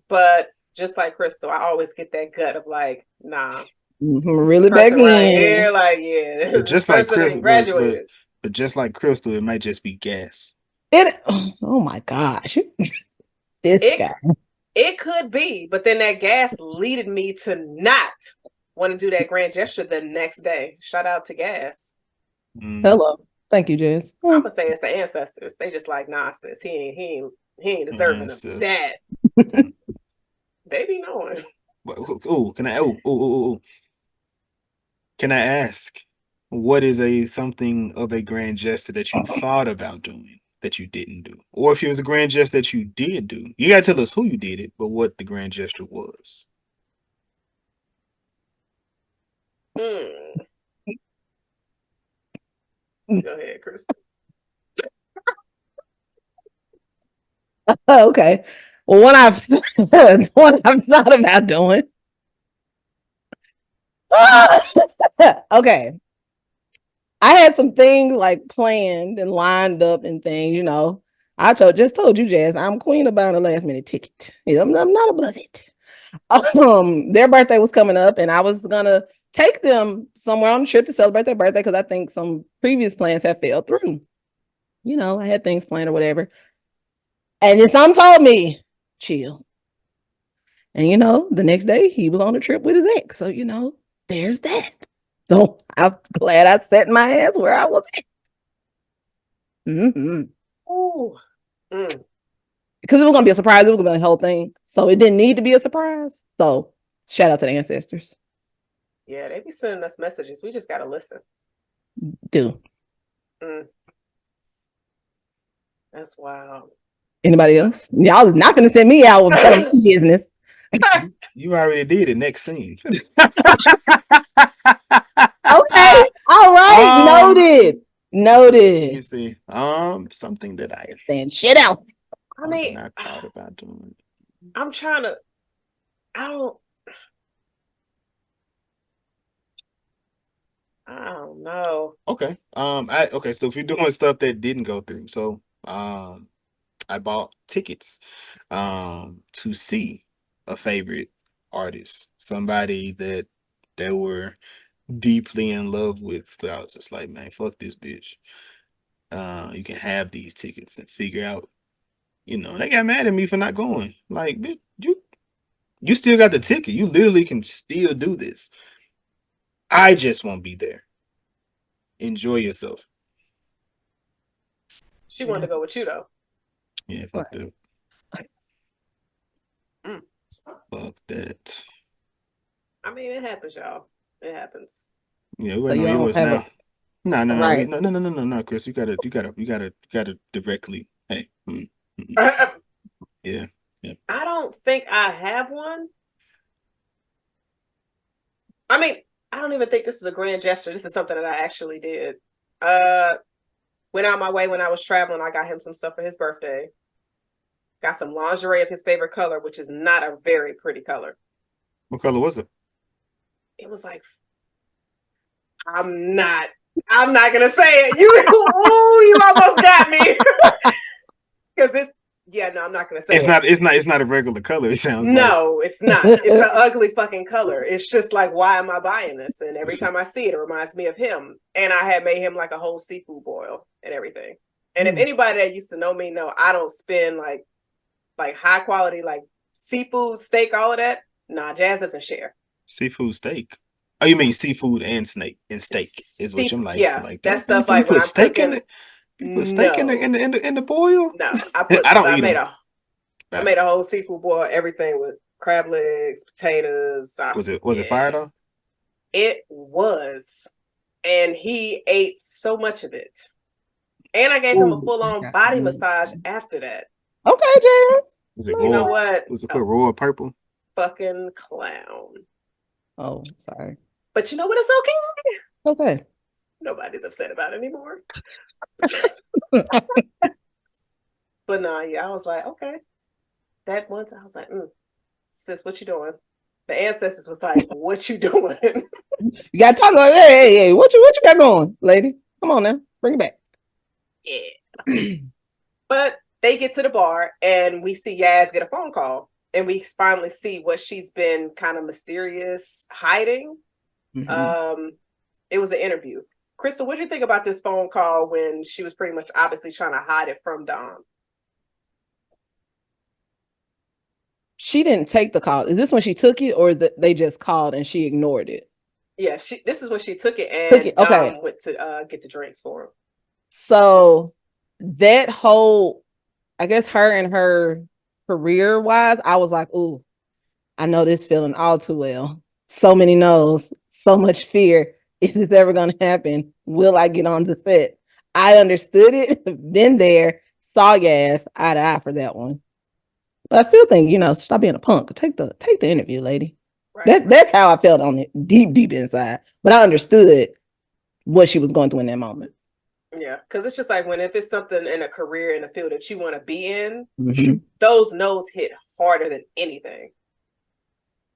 but just like Crystal, I always get that gut of like, nah, this Really back person right in. here, like, yeah, But this just like person Crystal, ain't graduated. but just like Crystal, it might just be gas. It. Oh my gosh, this It guy. it could be, but then that gas leaded me to not want to do that grand gesture the next day. Shout out to gas. Mm, Hello. Thank you, Jess. I'm gonna say it's the ancestors. They just like, nah, sis, he ain't deserving of sis. that. They be knowing. Oh, can I? Oh. Can I ask, what is something of a grand gesture that you thought about doing that you didn't do, or if it was a grand gesture that you did do? You gotta tell us who you did it, but what the grand gesture was. Hmm. Go ahead, Chris. Okay. Well, one I've one I've thought about doing. Okay. I had some things like planned and lined up and things, you know. Just told you, Jazz, I'm queen about a last minute ticket. I'm not above it. Their birthday was coming up, and I was gonna take them somewhere on a trip to celebrate their birthday because I think some previous plans have fell through. You know, I had things planned or whatever. And then some told me, chill. And you know, the next day he was on a trip with his ex. So, you know, there's that. So I'm glad I set my ass where I was at. Mm-hmm. Ooh. Mm. Because it was gonna be a surprise, it was gonna be the whole thing. So it didn't need to be a surprise. So shout out to the ancestors. Yeah, they be sending us messages. We just gotta listen. Do. Mm. That's wild. Anybody else? Y'all is not gonna send me out with telling my business. You already did it. Next scene. Okay. All right. Noted. Let me Noted. see. Something that I Saying shit out. I mean, thought about doing. I'm trying to. I don't know. Okay. Okay. So if you're doing stuff that didn't go through, so I bought tickets to see a favorite artist, somebody that they were deeply in love with, but I was just like, man, fuck this bitch. You can have these tickets and figure out, and they got mad at me for not going. Like, bitch, you still got the ticket. You literally can still do this. I just won't be there. Enjoy yourself. She wanted to go with you though. Yeah, fuck that. Mm. Fuck that. I mean, it happens, y'all. It happens. Yeah, we So waiting you on don't yours have now. No, right. no, Chris. You gotta directly. Hey, yeah. I don't think I have one. I mean, I don't even think this is a grand gesture. This is something that I actually did. Went out my way when I was traveling. I got him some stuff for his birthday. Got some lingerie of his favorite color, which is not a very pretty color. What color was it? It was like, I'm not gonna say it. You almost got me. Because Yeah, no, I'm not gonna say it's not a regular color. It sounds like. No, it's not. It's an ugly fucking color. It's just like, why am I buying this? And every time I see it, it reminds me of him. And I had made him like a whole seafood boil and everything. And if anybody that used to know me know, I don't spend like high quality like seafood, steak, all of that. Nah, Jazz doesn't share. Seafood steak. Oh, you mean seafood and steak is what you're like. Yeah, like, that stuff like when I'm cooking. You put steak in the boil? No, I made a whole seafood boil, everything with crab legs, potatoes, sausage. Was it fire though? It was. And he ate so much of it. And I gave him a full-on body massage after that. Okay, Jazz. You know what? Was it put royal purple? Fucking clown. Oh, sorry. But you know what? It's okay. Okay. Nobody's upset about it anymore. But nah, yeah, I was like, okay. That once I was like, sis, what you doing? The ancestors was like, what you doing? You gotta talk like, hey, what you got going, lady? Come on now, bring it back. Yeah. But they get to the bar and we see Yaz get a phone call and we finally see what she's been kind of mysterious hiding. Mm-hmm. It was an interview. Crystal, what do you think about this phone call when she was pretty much obviously trying to hide it from Dom? She didn't take the call. Is this when she took it or they just called and she ignored it? Yeah, this is when she took it and Dom went to get the drinks for him. So that whole, I guess her and her career wise, I was like, ooh, I know this feeling all too well. So many no's, so much fear. Is this ever going to happen? Will I get on the set? I understood it, been there, saw Yaz, eye to eye for that one. But I still think, stop being a punk. Take the interview, lady. Right. That's how I felt on it, deep inside. But I understood what she was going through in that moment. Yeah, because it's just like if it's something in a career in a field that you want to be in, those no's hit harder than anything.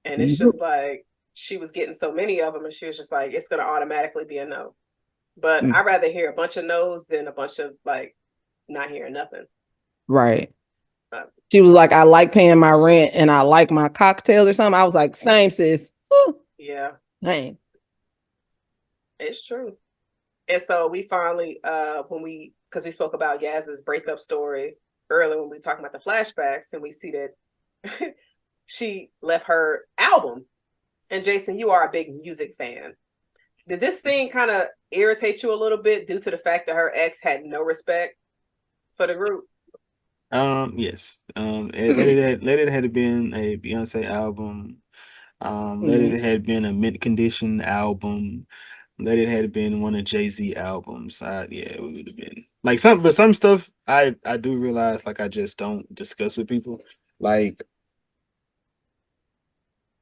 And it's just like she was getting so many of them, and she was just like, it's going to automatically be a no. But I'd rather hear a bunch of no's than a bunch of not hearing nothing. Right. She was like, I like paying my rent and I like my cocktails or something. I was like, same, sis. Yeah. Same. It's true. And so we finally, because we spoke about Yaz's breakup story earlier when we were talking about the flashbacks, and we see that she left her album. And Jason, you are a big music fan. Did this scene kind of irritate you a little bit due to the fact that her ex had no respect for the group? Yes. Let it had been a Beyonce album. Let it had been a mint condition album. Let it had been one of Jay-Z albums. It would have been some stuff I do realize I just don't discuss with people.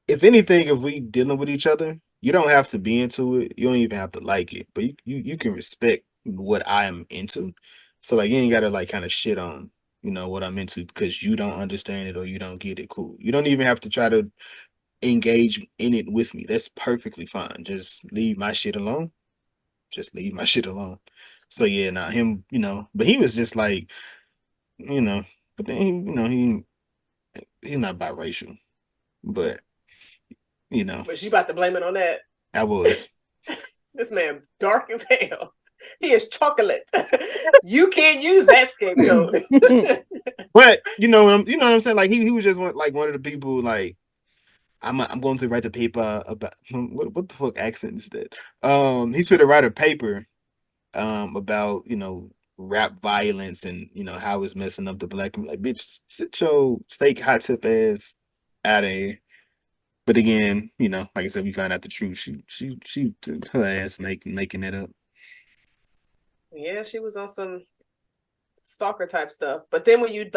If anything, if we dealing with each other, you don't have to be into it. You don't even have to like it, but you can respect what I am into. So you ain't gotta kind of shit on what I'm into because you don't understand it or you don't get it. Cool. You don't even have to try to engage in it with me. That's perfectly fine. Just leave my shit alone. So yeah, now him, but he was just but then he's not biracial, but But you about to blame it on that? I was. This man dark as hell. He is chocolate. You can't use that scapegoat. But you know what I'm saying? He was just one of the people I'm going to write the paper about what the fuck accent is that? He's going to write a paper about rap violence and how it's messing up the black community. Bitch, sit your fake hot tip ass out of here. But again, like I said, we found out the truth. She her ass making it up. Yeah, she was on some stalker type stuff. But then when you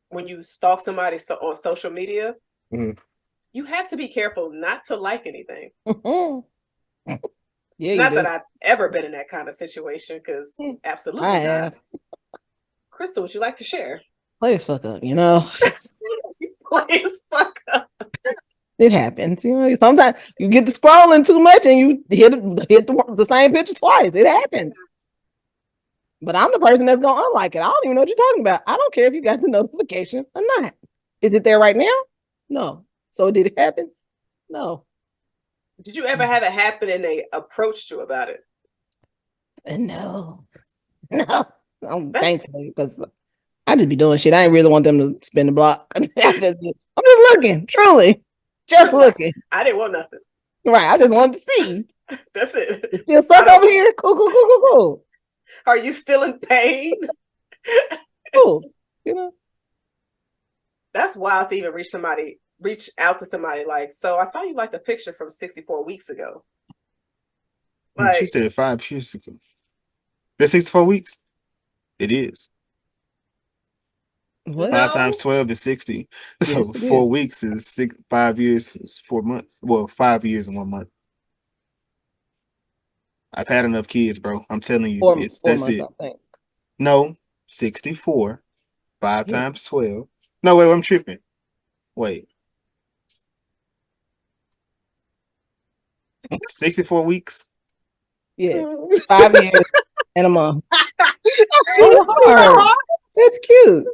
when you stalk somebody on social media, you have to be careful not to like anything. Yeah, not that I've ever been in that kind of situation, because absolutely I not. Crystal, would you like to share? Play as fuck up, Play as fuck up. It happens, sometimes you get to scrolling too much and you hit the same picture twice. It happens. But I'm the person that's gonna unlike it. I don't even know what you're talking about. I don't care if you got the notification or not. Is it there right now? No. So did it happen? No. Did you ever have it happen and they approached you about it? No. No. I'm thankful because I just be doing shit. I ain't really want them to spin the block. I'm just looking, truly. Just looking. I didn't want nothing. Right. I just wanted to see. That's it. You still suck over here? Cool. Are you still in pain? Cool. You know? That's wild to even reach out to somebody like, so I saw you like the picture from 64 weeks ago. Like, she said 5 years ago. That's 64 weeks? It is. What? 5 times 12 is 60. So Yes, 4 weeks is 5 years is 4 months. Well, 5 years and 1 month. I've had enough kids, bro. I'm telling you, four that's months, it. I think. No, 64. 5 times 12. No, wait, I'm tripping. Wait. 64 weeks? Yeah. 5 years and a month. Oh, that's cute.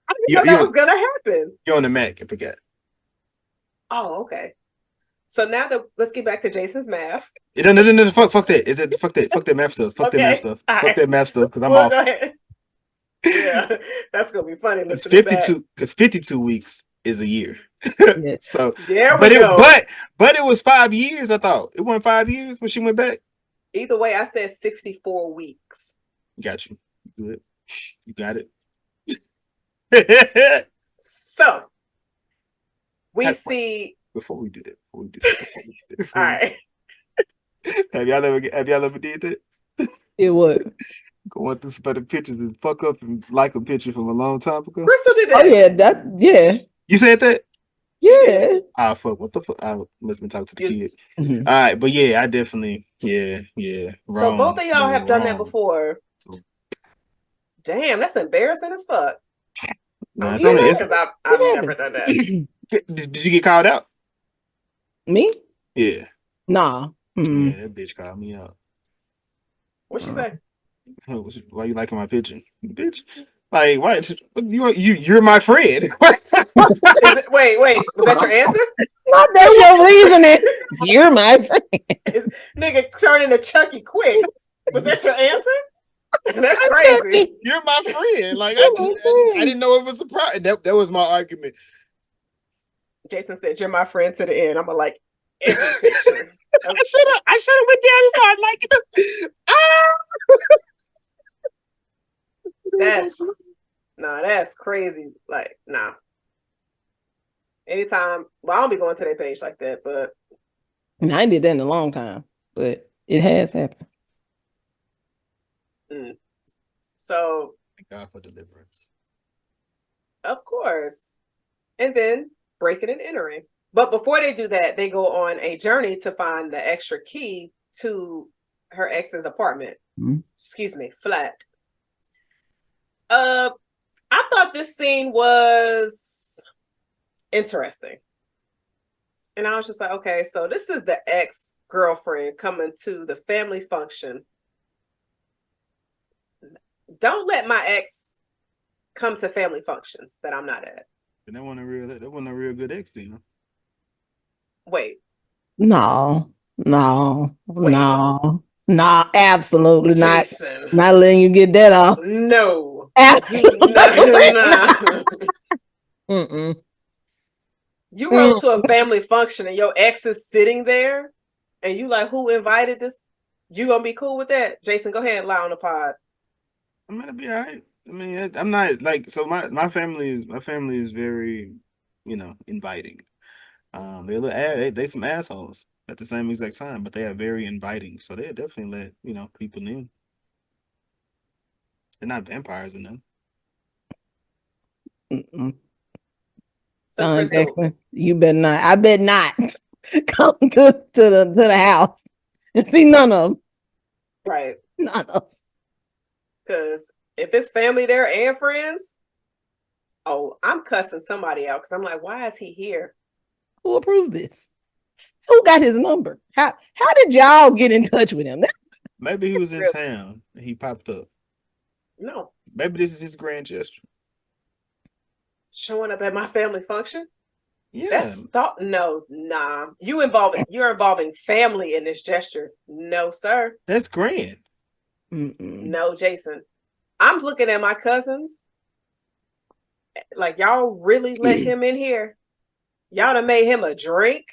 I didn't know that was gonna happen. You're on the Mac, I forgot. Oh, okay. So now let's get back to Jason's math. No, fuck that. Fuck that math stuff. Fuck that math stuff. Fuck that math stuff, because I'm off. Go ahead. Yeah, that's gonna be funny. It's 52 because 52 weeks is a year. So there we go. But it was 5 years, I thought. It wasn't 5 years when she went back. Either way, I said 64 weeks. Got you. Good. You got it. So we see before we do that. All right. Have y'all ever did that? Yeah, what? Go through some better pictures and fuck up and like a picture from a long time ago. Crystal did that. Oh yeah, You said that? Yeah. Ah, fuck. What the fuck? I must have been talking to the kid. Mm-hmm. All right, but yeah, I definitely, yeah. So Wrong. both of y'all have done that before. Damn, that's embarrassing as fuck. Nah, it's only because I've never done that. Did you get called out? Me? Yeah. Nah. Mm-hmm. Yeah, that bitch called me out. What'd she say? Why you liking my picture, bitch? Like, why you're my friend? Wait, was that your answer? Not that's your reasoning. You're my friend. Nigga turning to Chucky quick. Was that your answer? That's crazy. You're my friend. Like I didn't know it was a surprise. That was my argument. Jason said, "You're my friend to the end." I'm like, every picture. I should have went down and started liking them. That's crazy. Like, nah. Anytime, well, I don't be going to their page like that, but I ain't did that in a long time, but it has happened. So thank God for deliverance. Of course. And then breaking and entering. But before they do that, they go on a journey to find the extra key to her ex's apartment. Excuse me, flat. I thought this scene was interesting. And I was just like, okay, so this is the ex-girlfriend coming to the family function. Don't let my ex come to family functions that I'm not at. And that wasn't a real good ex, do you know? Wait. No, absolutely Jason. Not letting you get that off. No. Absolutely. No. You go to a family function and your ex is sitting there and you like, who invited this? You gonna be cool with that? Jason, go ahead and lie on the pod. I'm gonna be all right. I mean, I'm not like, so my family is very, inviting. They some assholes at the same exact time, but they are very inviting. So they definitely let, people in. They're not vampires in them. So Crystal, you better not. I bet not come to the house and see none of them. Right. None of them. Because if it's family there and friends, I'm cussing somebody out because I'm like, why is he here? Who approved this? Who got his number? How did y'all get in touch with him? Maybe he was in town and he popped up. No. Maybe this is his grand gesture. Showing up at my family function? Yeah. No, nah. You're involving family in this gesture. No, sir. That's grand. No, Jason. I'm looking at my cousins. Like, y'all really let him in here? Y'all done made him a drink?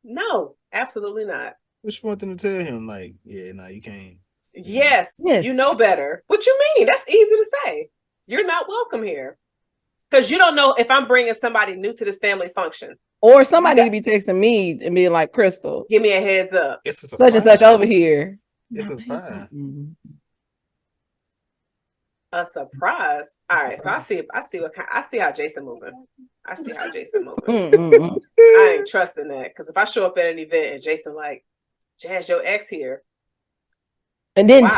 No, absolutely not. What you want them to tell him? Like, yeah, no, you can't. Yes, you know better. What you mean? That's easy to say. You're not welcome here. Because you don't know if I'm bringing somebody new to this family function. Or somebody to be texting me and being like, Crystal, give me a heads up. It's a such and such over here. It's a surprise. A surprise. All right, so I see how Jason moving. I see how Jason moving. I ain't trusting that, because if I show up at an event and Jason like, Jazz, your ex here, and then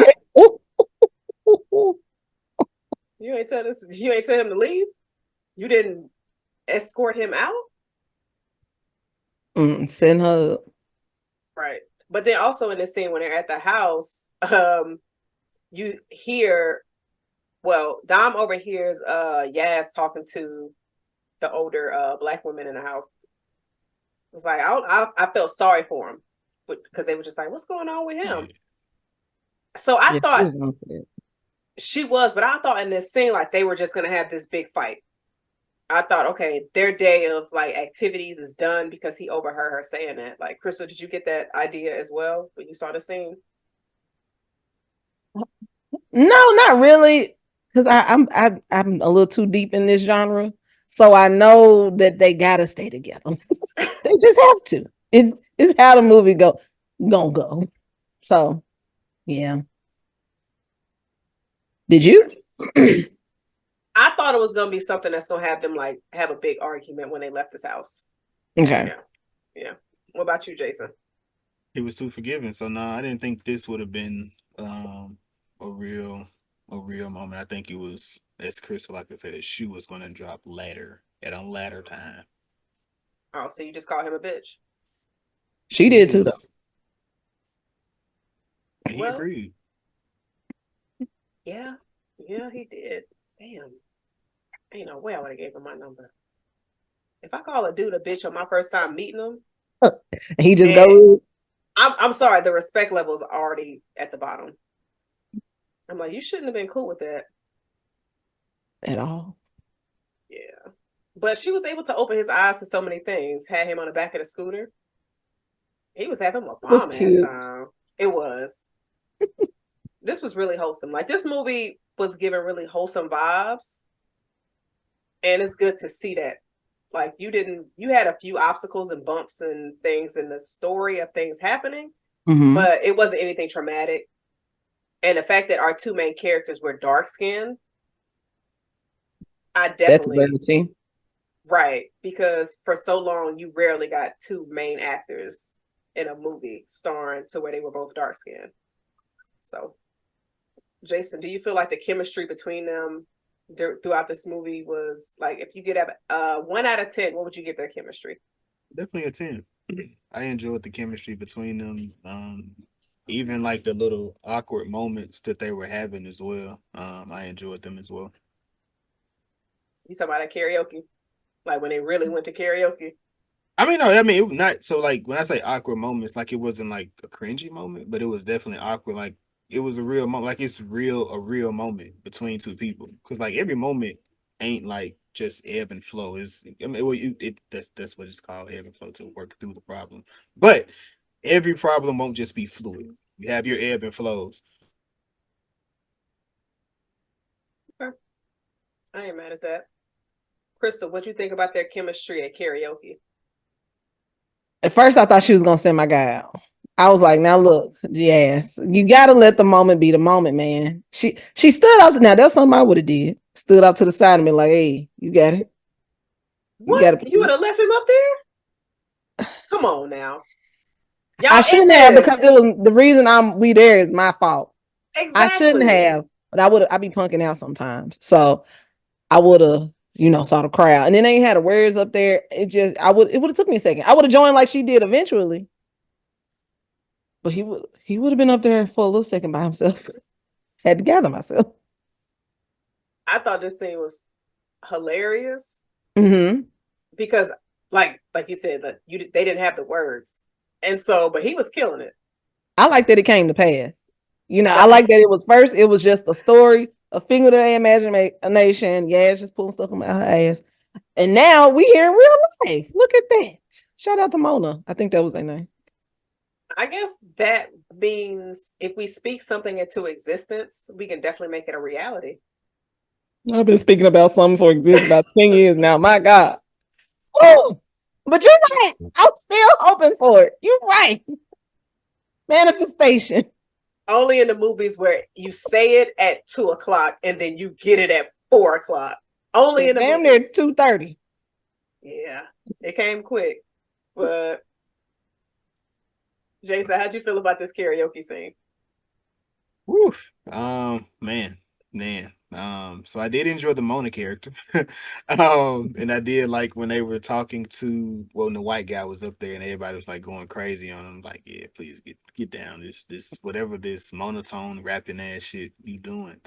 you ain't tell him to leave. You didn't escort him out. Send her up. Right, but then also in the scene when they're at the house, you hear. Well, Dom overhears Yaz talking to the older black women in the house. It's like I felt sorry for him, because they were just like, "What's going on with him?" So I thought she was, but I thought in this scene like they were just gonna have this big fight. I thought, okay, their day of like activities is done because he overheard her saying that. Like, Crystal, did you get that idea as well when you saw the scene? No, not really. Because I'm a little too deep in this genre, so I know that they gotta stay together. They just have to. It's how the movie gonna go. So, yeah. Did you? I thought it was gonna be something that's gonna have them like have a big argument when they left his house. Okay. Yeah. What about you, Jason? He was too forgiving, so no, I didn't think this would have been a real moment. I think it was, as Chris like to say, the shoe was going to drop at a later time. Oh, so you just called him a bitch? She did too, though. And he agreed. Yeah, he did. Damn, ain't no way I would have gave him my number. If I call a dude a bitch on my first time meeting him, he just goes. I'm sorry, the respect level is already at the bottom. I'm like, you shouldn't have been cool with that at all. Yeah, but she was able to open his eyes to so many things. Had him on the back of the scooter. He was having a bomb ass time. It was. This was really wholesome. Like, this movie was giving really wholesome vibes, and it's good to see that. Like, you had a few obstacles and bumps and things in the story of things happening, but it wasn't anything traumatic. And the fact that our two main characters were dark skinned, I definitely right, because for so long you rarely got two main actors in a movie starring to where they were both dark skinned. So, Jason, do you feel like the chemistry between them throughout this movie was like, if you get a 1 out of 10, what would you give their chemistry? Definitely a 10. I enjoyed the chemistry between them. Even like the little awkward moments that they were having as well. I enjoyed them as well. You talking about karaoke? Like when they really went to karaoke? It not so like when I say awkward moments, like it wasn't like a cringy moment, but it was definitely awkward. Like it was a real moment, like it's a real moment between two people. Because like every moment ain't like just ebb and flow. That's what it's called, ebb and flow, to work through the problem. But every problem won't just be fluid. You have your ebb and flows. Okay. I ain't mad at that. Crystal, what you think about their chemistry at karaoke? At first, I thought she was gonna send my guy out. I was like, now look, yes, you gotta let the moment be the moment, man. She stood up. Now that's something I would have did. Stood up to the side and been like, hey, you got it. You would have left him up there? Come on now. Y'all, I shouldn't have, because it was the reason we there is my fault. Exactly. I shouldn't have, but I'd be punking out sometimes. So I would have, saw the crowd. And then they had the words up there. It would have took me a second. I would have joined like she did eventually. But he would have been up there for a little second by himself. Had to gather myself. I thought this scene was hilarious Mm-hmm. because, like you said, they didn't have the words, and so, but he was killing it. I like that it came to pass. You know, I like that it was just a story, a figment of their imagination. Yeah, it's just pulling stuff from out her ass. And now we here in real life. Look at that. Shout out to Mona. I think that was their name. I guess that means if we speak something into existence, we can definitely make it a reality. I've been speaking about something for about 10 years now. My God. Oh, but you're right. I'm still hoping for it. You're right. Manifestation. Only in the movies where you say it at 2:00 and then you get it at 4:00. Only in the damn near movies. 2:30. Yeah, it came quick. But Jason, how'd you feel about this karaoke scene? Woo. Man. So I did enjoy the Mona character. And I did like when they were talking to when the white guy was up there and everybody was like going crazy on him, like, yeah, please get down. This whatever this monotone rapping ass shit you doing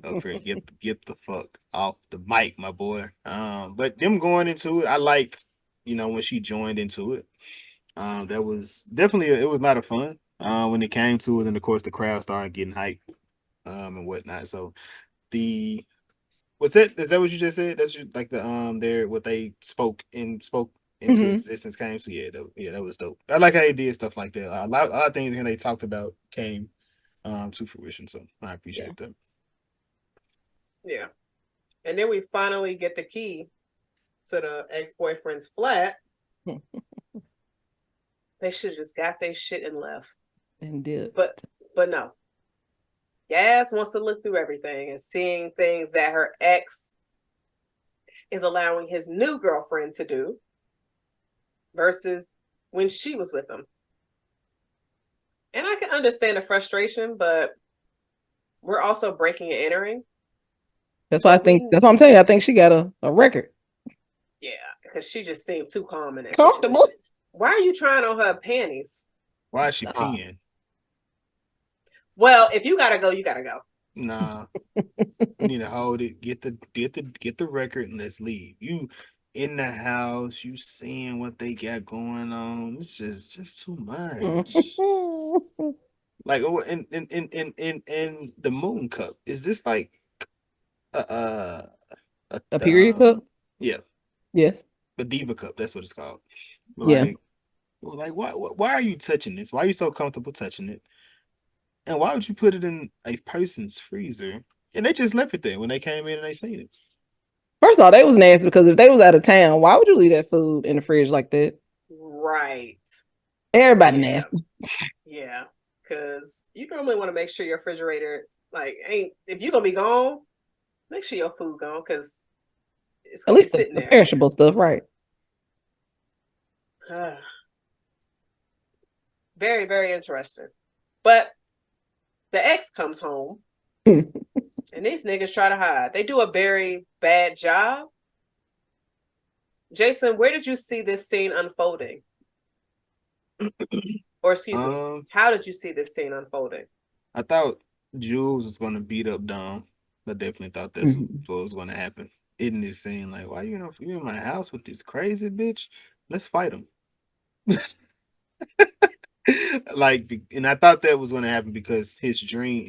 up here, get the fuck off the mic, my boy. But them going into it, I liked, when she joined into it. That was definitely it was a lot of fun. When it came to it, and of course the crowd started getting hyped. And whatnot. So is that what you just said? That's like the what they spoke into existence came. So that was dope. I like how they did stuff like that. A lot of things that they talked about came to fruition. So I appreciate that. Yeah. And then we finally get the key to the ex-boyfriend's flat. They should have just got their shit and left. And did. But no. Yaz wants to look through everything and seeing things that her ex is allowing his new girlfriend to do versus when she was with him. And I can understand the frustration, but we're also breaking and entering. That's why that's what I'm telling you. I think she got a record. Yeah, because she just seemed too calm in that comfortable. situation. Why are you trying on her panties? Why is she peeing? Well, if you gotta go, you gotta go. Nah, you need to hold it. Get the record and let's leave. You in the house, you seeing what they got going on. It's just too much. Like, in the moon cup, is this like a period cup? Yeah. Yes. The diva cup. That's what it's called. Yeah. Like why are you touching this? Why are you so comfortable touching it? And why would you put it in a person's freezer? And they just left it there when they came in and they seen it. First of all, they was nasty because if they was out of town, why would you leave that food in the fridge like that? Right. Everybody nasty. Yeah. Because you normally want to make sure your refrigerator, if you're going to be gone, make sure your food gone because it's going to be sitting the there. Perishable stuff, right. Very, very interesting. But the ex comes home and these niggas try to hide. They do a very bad job. Jason, where did you see this scene unfolding? Or excuse me, how did you see this scene unfolding? I thought Jules was going to beat up Dom. I definitely thought that's what was going to happen in this scene. Like, why you in my house with this crazy bitch? Let's fight him. And I thought that was going to happen because his dream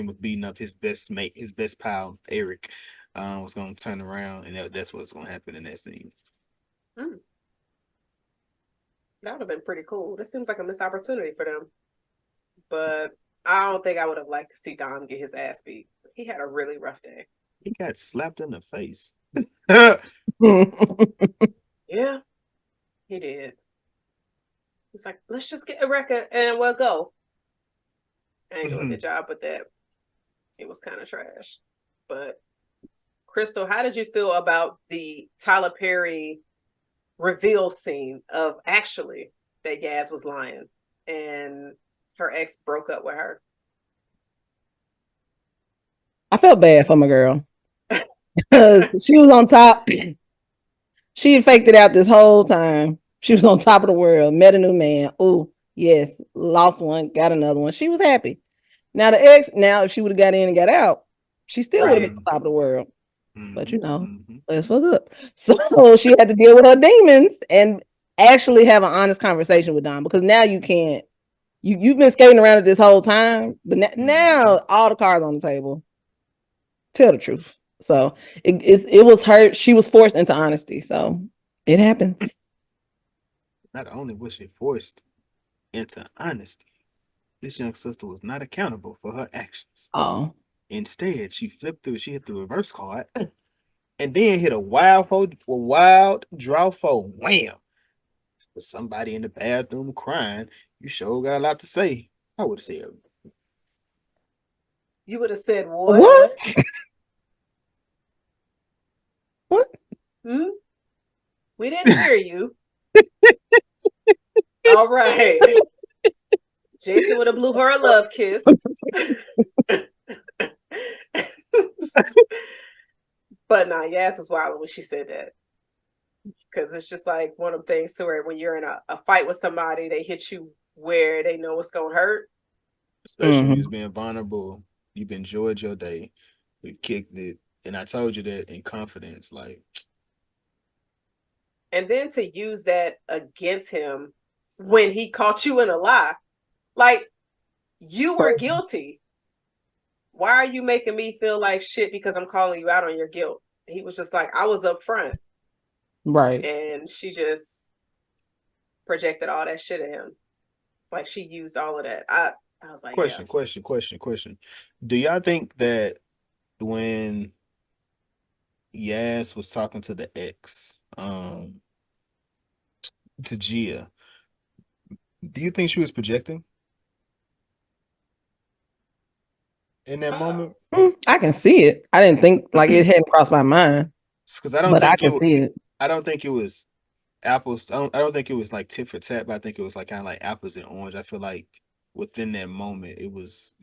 of beating up his best mate, his best pal Eric, was going to turn around, and that's what's going to happen in that scene. That would have been pretty cool. This seems like a missed opportunity for them, but I don't think I would have liked to see Dom get his ass beat. He had a really rough day. He got slapped in the face. Yeah, he did. He's like, let's just get a record and we'll go. I ain't doing a good job with that. It was kind of trash. But Crystal, how did you feel about the Tyler Perry reveal scene of actually that Yaz was lying and her ex broke up with her? I felt bad for my girl. She was on top. She had faked it out this whole time. She was on top of the world, met a new man. Oh, yes, lost one, got another one. She was happy. Now the ex, now if she would have got in and got out, she still would have been Right. on top of the world. But Mhm, you know, mhm. let's fuck up. So she had to deal with her demons and actually have an honest conversation with Dom, because now you can't. You've been skating around it this whole time, but now all the cards on the table. Tell the truth. So it was her. She was forced into honesty. So it happened. Not only was she forced into honesty, this young sister was not accountable for her actions. Oh, Instead, she flipped through. She hit the reverse card, and then hit a wild draw four. Wham! For somebody in the bathroom crying, you sure got a lot to say. I would have said, You would have said what? what? What? Hmm? We didn't hear you. All right. Jason would have blew her a love kiss. But nah, Yas was wild when she said that. Because it's just like one of them things to where when you're in a fight with somebody, they hit you where they know it's going to hurt. especially when you was being vulnerable, you've enjoyed your day, we kicked it, and I told you that in confidence. Like, And then to use that against him when he caught you in a lie. Like, you were guilty. Why are you making me feel like shit because I'm calling you out on your guilt? He was just like, I was up front. Right. And she just projected all that shit at him. Like, she used all of that. I was like, question. Do y'all think that when Yas was talking to the ex, to Gia, do you think she was projecting in that moment? I can see it. I didn't think, like, it hadn't crossed my mind, Because I don't but I think can see it. I don't think it was apples. I don't think it was like tit for tat, but I think it was like kind of like apples and orange. I feel like within that moment, it was,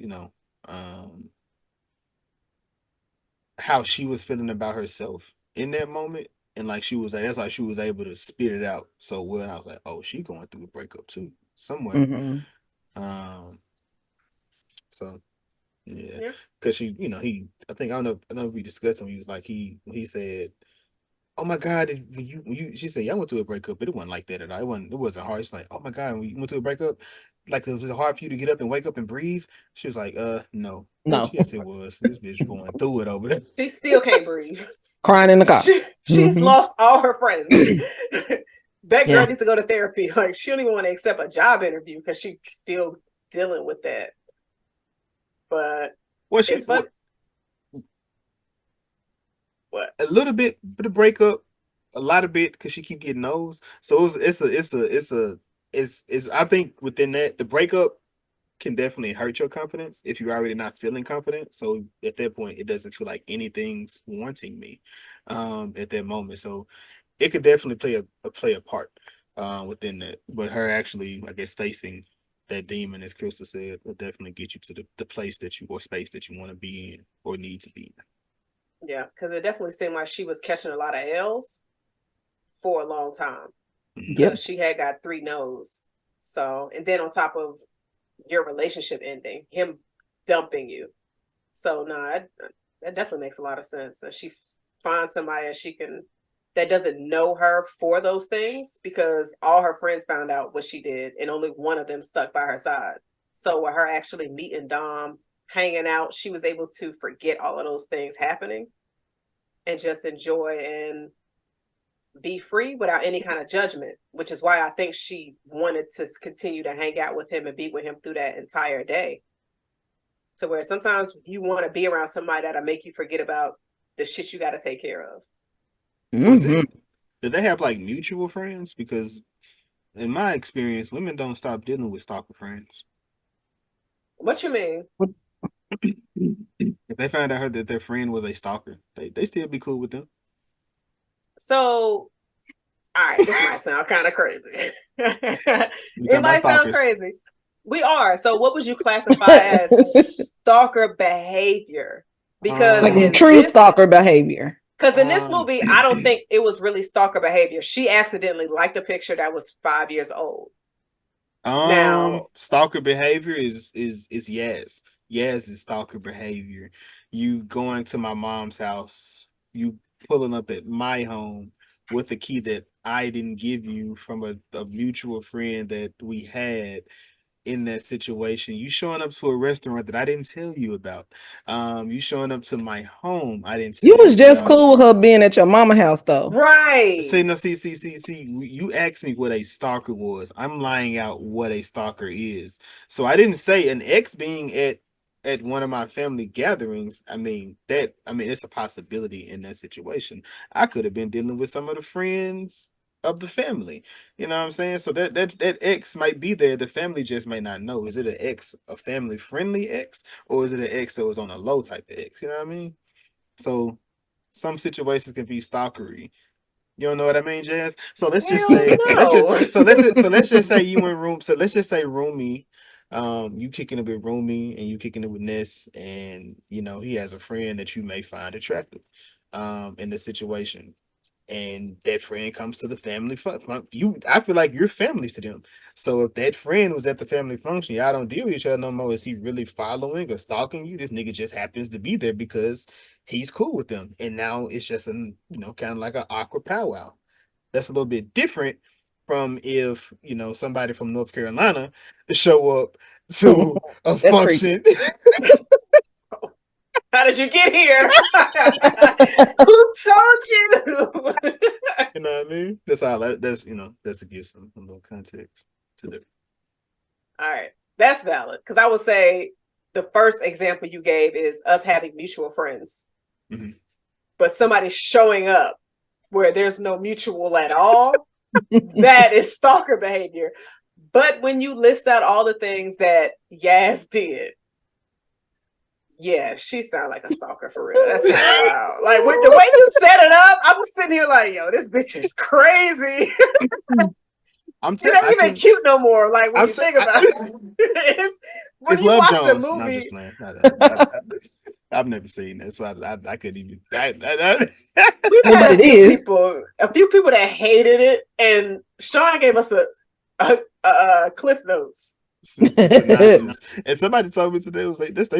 how she was feeling about herself in that moment. And like she was like, that's like she was able to spit it out so well. And I was like, oh, she going through a breakup too, somewhere. Mhm. So yeah, yeah. because she, I think I don't know if we discussed him. He was like he said, "Oh my God, she said, yeah, I went through a breakup, but it wasn't like that at all. It wasn't hard. She's like, oh my God, when you went through a breakup, like it was hard for you to get up and wake up and breathe." She was like, no, No. bitch, yes it was. This bitch going through it over there. She still can't breathe. Crying in the car. She's Mhm. lost all her friends. That girl Yeah. needs to go to therapy. Like, she don't even want to accept a job interview because she's still dealing with that. But it's fun. What? A little bit, but a breakup, a lot of it because she keep getting those. So it's I think within that the breakup can definitely hurt your confidence if you're already not feeling confident. So at that point, it doesn't feel like anything's wanting me at that moment. So it could definitely play a part within that. But her actually, I guess, facing that demon, as Crystal said, will definitely get you to the place that you or space that you want to be in or need to be in. Yeah, because it definitely seemed like she was catching a lot of L's for a long time because she had got 3 no's. So, and then on top of your relationship ending, him dumping you. So, that definitely makes a lot of sense. And she finds somebody that doesn't know her for those things, because all her friends found out what she did and only one of them stuck by her side. So with her actually meeting Dom, hanging out, she was able to forget all of those things happening and just enjoy and be free without any kind of judgment, which is why I think she wanted to continue to hang out with him and be with him through that entire day. To where sometimes you want to be around somebody that'll make you forget about the shit you got to take care of. Did they have like mutual friends? Because in my experience, women don't stop dealing with stalker friends. What you mean? If they find out that their friend was a stalker, they still be cool with them. So, all right, this might sound kind of crazy. It might sound crazy. We are. So what would you classify as stalker behavior? Because like true stalker behavior. Because in this movie, I don't think it was really stalker behavior. She accidentally liked a picture that was 5 years old. Now, stalker behavior is yes. Yaz's stalker behavior. You going to my mom's house, you pulling up at my home with a key that I didn't give you from a mutual friend that we had in that situation. You showing up to a restaurant that I didn't tell you about. You showing up to my home, I didn't You tell was you just about. cool with her being at your mama house though. Right. See, no, see. You asked me what a stalker was. I'm lying out what a stalker is. So I didn't say an ex being at one of my family gatherings. I mean, it's a possibility in that situation. I could have been dealing with some of the friends of the family. You know what I'm saying? So that ex might be there. The family just may not know. Is it an ex, a family friendly ex, or is it an ex that was on a low type of ex? You know what I mean? So some situations can be stalkery. You don't know what I mean, Jazz? So let's just Hell say no. let's just say you in room. So let's just say Roomy, you kicking it with Roomy and you kicking it with Ness, and you know he has a friend that you may find attractive, in the situation, and that friend comes to the family you. I feel like you're family to them. So if that friend was at the family function, y'all don't deal with each other no more. Is he really following or stalking you? This nigga just happens to be there because he's cool with them, and now it's just kind of like an awkward powwow. That's a little bit different from if somebody from North Carolina show up to a That's creepy. function. How did you get here? Who told you? You know what I mean? That's to give some a little context to that. All right, that's valid. Because I would say the first example you gave is us having mutual friends, but somebody showing up where there's no mutual at all. That is stalker behavior. But when you list out all the things that Yaz did, yeah, she sounded like a stalker for real. That's kind of wild. Like with the way you set it up, I was sitting here like, yo, this bitch is crazy. It ain't even cute no more. Like when you think about it, when you watch the movie. No, I'm just playing. I've never seen that, so I couldn't even. We've had a few people that hated it, and Sean gave us a cliff notes. And somebody told me today, was like, I've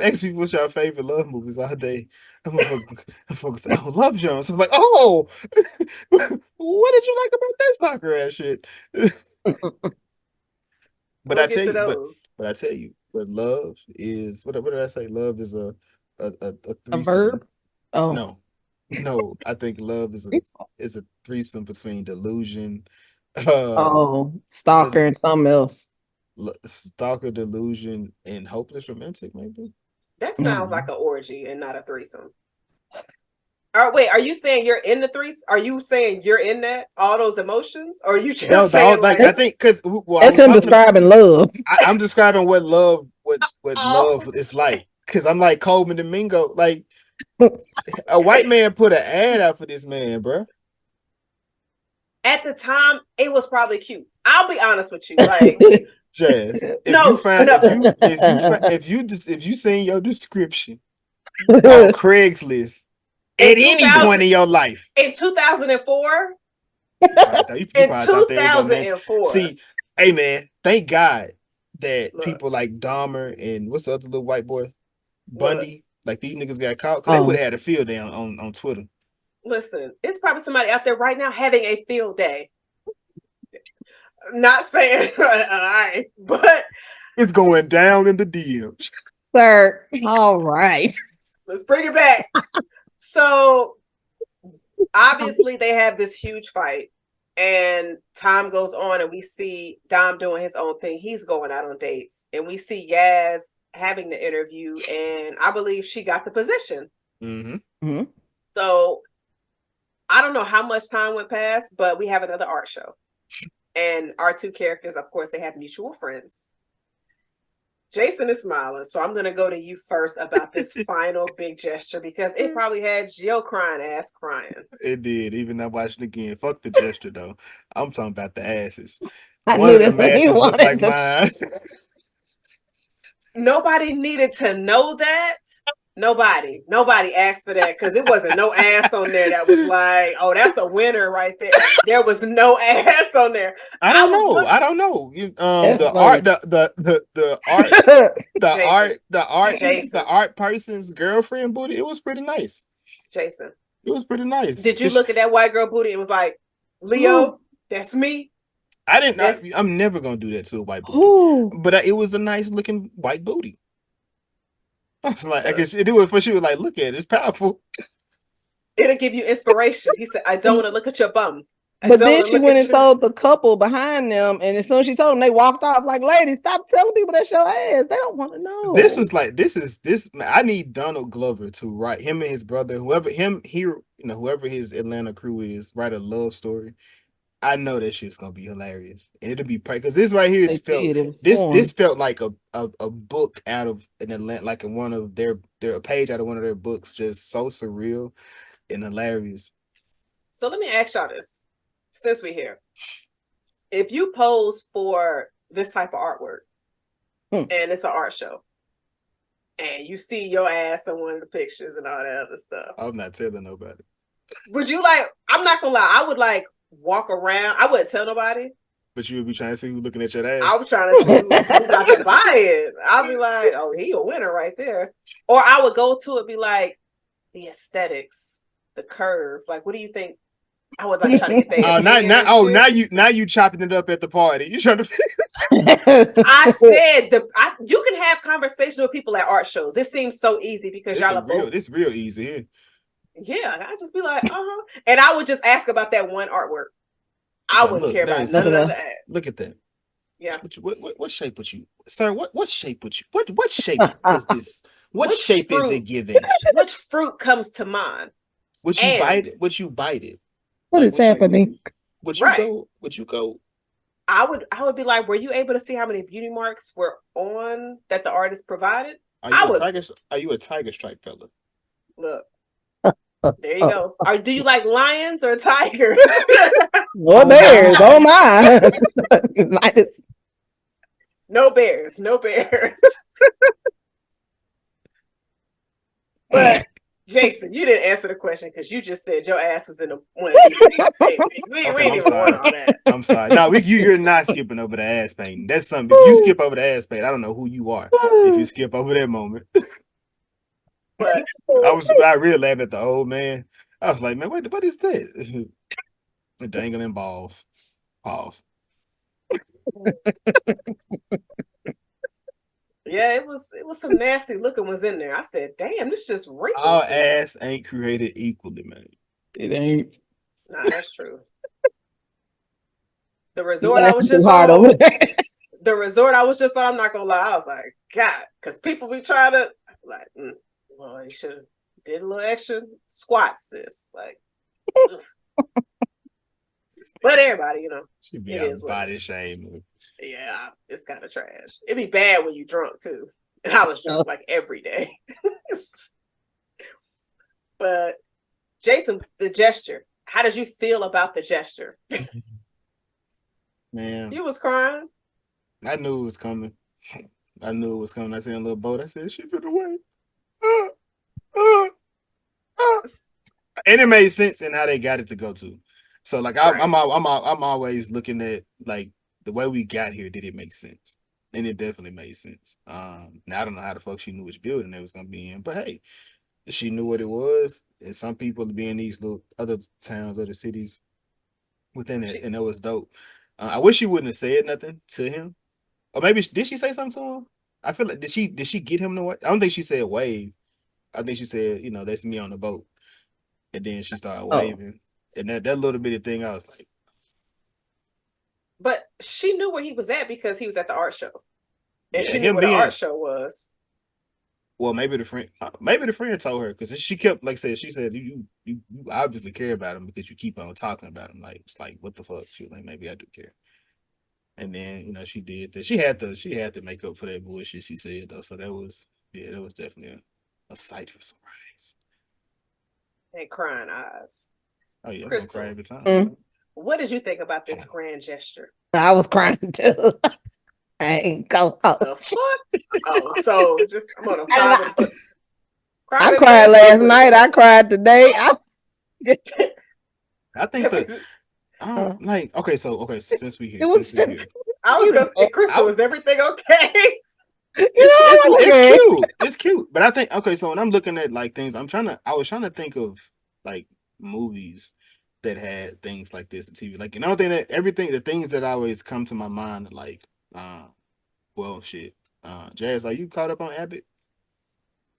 asked people what's your favorite love movies all day. I'm focused on Love Jones. I'm like, oh, what did you like about that stalker ass shit? But I tell you, but love is what did I say? Love is a threesome. A verb? Oh no. I think love is a threesome between delusion. Stalker and something else. Stalker, delusion, and hopeless romantic, maybe. That sounds like an orgy and not a threesome. Wait, are you saying you're in the threesome? Are you saying you're in that all those emotions, or are you just saying like I think because that's him describing love. I'm describing what love is like, because I'm like Coleman Domingo, like a white man put an ad out for this man, bro. At the time, it was probably cute. I'll be honest with you, like Jazz. If you seen your description on Craigslist at any point in your life in 2004. In 2004. See, hey man, thank God that people like Dahmer and what's the other little white boy, Bundy, like these niggas got caught, because they would have had a field day on Twitter. Listen, it's probably somebody out there right now having a field day. Not saying all right, but it's going down in the DMs. Sir, all right. Let's bring it back. So obviously they have this huge fight, and time goes on, and we see Dom doing his own thing. He's going out on dates, and we see Yaz having the interview, and I believe she got the position. So I don't know how much time went past, but we have another art show. And our two characters, of course, they have mutual friends. Jason is smiling, so I'm going to go to you first about this final big gesture, because it probably had Jill crying. It did. Even I watched it again. Fuck the gesture, though. I'm talking about the asses. One of the asses looked like mine. Nobody needed to know that. Nobody asked for that because it wasn't no ass on there that was like, oh, that's a winner right there. There was no ass on there. I don't know. That's The funny. art, the art, Jason. the art person's girlfriend booty. It was pretty nice. Jason, it was pretty nice. Did you look at that white girl booty and was like, Leo, that's me? I didn't. I'm never gonna do that to a white booty. But it was a nice looking white booty. I was like, I guess it was for sure. Like, look at it, it's powerful. It'll give you inspiration. He said, I don't want to look at your bum. But then she went and told the couple behind them, and as soon as she told them, they walked off. Like, ladies, stop telling people that's your ass. They don't want to know. This was like, this. I need Donald Glover to write, him and his brother, whoever his Atlanta crew is, write a love story. I know that shit's gonna be hilarious, and it'll be because this right here this felt like a book out of an Atlanta, like in one of their page out of one of their books, just so surreal and hilarious. So let me ask y'all this, since we're here: if you pose for this type of artwork, and it's an art show, and you see your ass in one of the pictures and all that other stuff, I'm not telling nobody. Would you like? I'm not gonna lie. I would like walk around. I wouldn't tell nobody. But you would be trying to see who's looking at your ass. I was trying to see who got to buy it. I'll be like, oh, he a winner right there. Or I would go to it, be like, the aesthetics, the curve. Like, what do you think? I was like trying to get that. Now you chopping it up at the party. You trying to? I said you can have conversations with people at art shows. It seems so easy because y'all are both. It's real easy here. Yeah, I'd just be like, and I would just ask about that one artwork. I wouldn't care about none of the ad. Look at that. Yeah. What shape would you, sir? What shape would you? What shape is this? What shape is it giving? Which fruit comes to mind? Would you bite it? Would you bite it? What is happening? Would you go? I would be like, were you able to see how many beauty marks were on that the artist provided? Are you a tiger stripe fella? Look. There you go. Do you like lions or tigers? No bears. Oh my. No bears. But Jason, you didn't answer the question because you just said your ass was in one of these. We didn't even want all that. I'm sorry. No, you're not skipping over the ass painting. That's something. If you skip over the ass paint, I don't know who you are. If you skip over that moment. But I really laughed at the old man. I was like, man, what is that? The dangling balls. Pause. Yeah, it was some nasty looking ones in there. I said, damn, this just wrinkles. Our ass ain't created equally, man. It ain't. Nah, that's true. The resort I was just on. The resort I was just on, I'm not gonna lie. I was like, God, because people be trying to like, well, you should have did a little extra squats, sis. Like, but everybody, should be it body shame. Yeah, it's kind of trash. It'd be bad when you drunk too, and I was drunk like every day. But Jason, the gesture. How did you feel about the gesture? Man, you was crying. I knew it was coming. I seen a little boat. I said, "She put away." And it made sense in how they got it to go to. So like I'm always looking at like the way we got here. Did it make sense? And it definitely made sense. Now I don't know how the fuck she knew which building it was gonna be in, but hey, she knew what it was. And some people be in these little other towns, other cities within it, and it was dope. I wish she wouldn't have said nothing to him, or maybe did she say something to him? I feel like did she get him to wave? I don't think she said wave. I think she said, that's me on the boat. And then she started waving. And that little bitty thing, I was like. But she knew where he was at because he was at the art show. And yeah, she knew where the art show was. Well, maybe the friend told her, because she kept, like I said, she said, you obviously care about him because you keep on talking about him. Like, it's like, what the fuck? She was like, maybe I do care. And then, she did that. She had to make up for that bullshit she said, though. So that was definitely a sight for sore eyes. And crying eyes. Oh yeah, I'm gonna cry every time. What did you think about this grand gesture? I was crying too. I ain't go. The fuck? Oh, so just I'm gonna I cried last night. I cried today. I think that like okay, so since we here, I was gonna say, Crystal, is everything okay? It's cute. It's cute. But I think okay, so when I'm looking at like things, I was trying to think of like movies that had things like this on TV. Like, and I don't think that the things that always come to my mind are like well shit. Jazz, are you caught up on Abbott?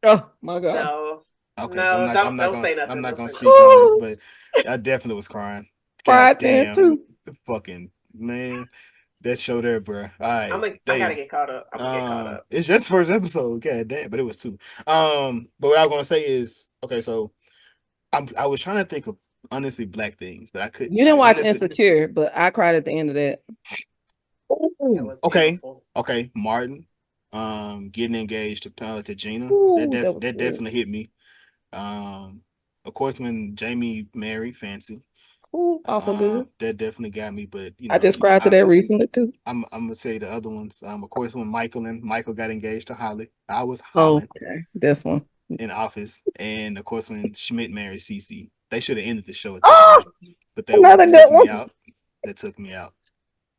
Oh my god. No. Okay, no, so don't say nothing. I'm not gonna speak on it, but I definitely was crying. Cried damn too. Fucking man. That show there, bro. I gotta get caught up. I'm gonna get caught up. It's just the first episode. God damn, but it was 2. But what I was gonna say is, okay, so I was trying to think of honestly black things, but I couldn't. You didn't watch Insecure, but I cried at the end of that. Okay, Martin, getting engaged to Gina. That definitely hit me. Of course, when Jamie married Fancy. Also good. That definitely got me, but you know, I just cried to that recently too. I'm gonna say the other ones. Of course, when Michael got engaged to Holly, I was hollering. Okay, this one in Office, and of course when Schmidt married Cece, they should have ended the show at that point, but that took me out. That took me out.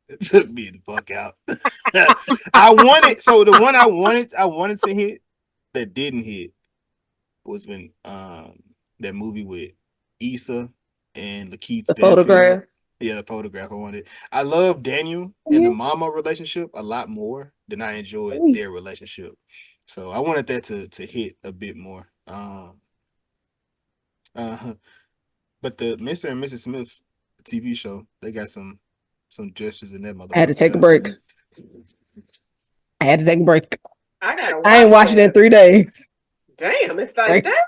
It took me the fuck out. The one I wanted to hit that didn't hit was when that movie with Issa and Lakeith Stanfield. Photograph. Yeah, the photograph. I love Daniel and the mama relationship a lot more than I enjoyed their relationship. So I wanted that to hit a bit more. But the Mr. and Mrs. Smith TV show, they got some gestures in that motherfucker. I had to take a break. I ain't watching it in 3 days. Damn, it's like that.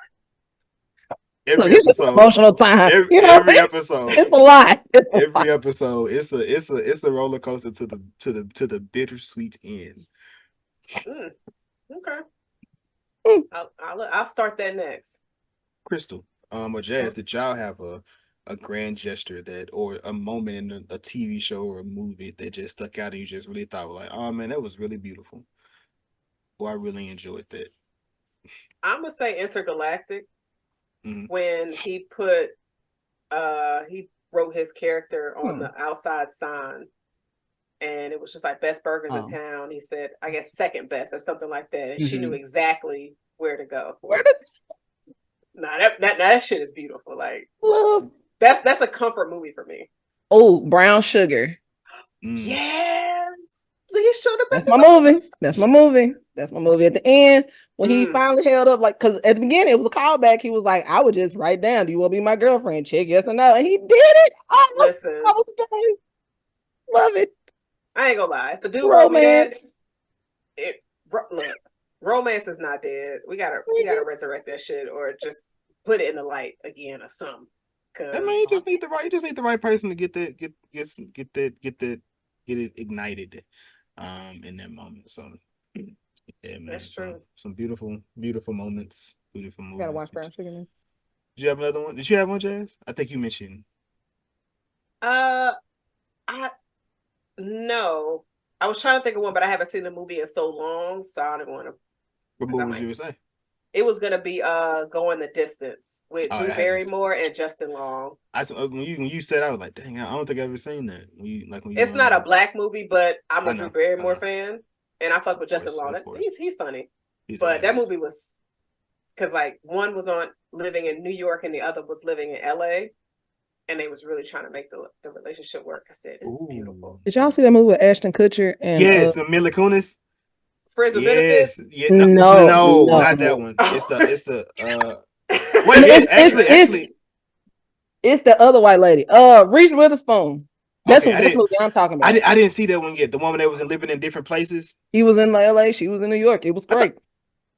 Every episode, emotional time. Every episode, it's a lot. Every episode, it's a roller coaster to the bittersweet end. Okay, I'll start that next. Crystal, or Jazz, did y'all have a grand gesture that or a moment in a TV show or a movie that just stuck out and you just really thought like, oh man, that was really beautiful, or I really enjoyed that? I'm gonna say Intergalactic. When he put he wrote his character on the outside sign, and it was just like best burgers in town. He said, I guess second best or something like that, and she knew exactly where to go. That shit is beautiful. Like that's a comfort movie for me. Oh, Brown Sugar. Yeah. He showed up. That's my movie. That's my movie. That's my movie. At the end, when he finally held up, like, because at the beginning it was a callback. He was like, "I would just write down, do you want to be my girlfriend?" Check yes or no, and he did it. Listen, love it. I ain't gonna lie. If the dude romance, look, romance is not dead. We gotta resurrect that shit, or just put it in the light again, or something. I mean, you just need the right person to get it ignited in that moment. So yeah, man, that's true. Some beautiful moments, beautiful movies. Gotta watch Brown Sugar now. Did you have another one? Did you have one, Jazz? I think you mentioned. No, I was trying to think of one, but I haven't seen the movie in so long, so I don't want to. What movie was you would say? It was gonna be Going the Distance with Drew Barrymore and Justin Long. When you said, I was like, dang, I don't think I've ever seen that. It's not a black movie, but I'm a Drew Barrymore fan, and I fuck with Justin Long. He's funny, but that movie was because like one was on living in New York and the other was living in LA, and they was really trying to make the relationship work. I said, this is beautiful. Did y'all see that movie with Ashton Kutcher and Mila Kunis? Friends with Benefits? Yeah, no, not that one. It's the wait, actually, it's the other white lady. Reese Witherspoon. That's what movie I'm talking about. I didn't see that one yet. The woman that was living in different places. He was in LA. She was in New York. It was great.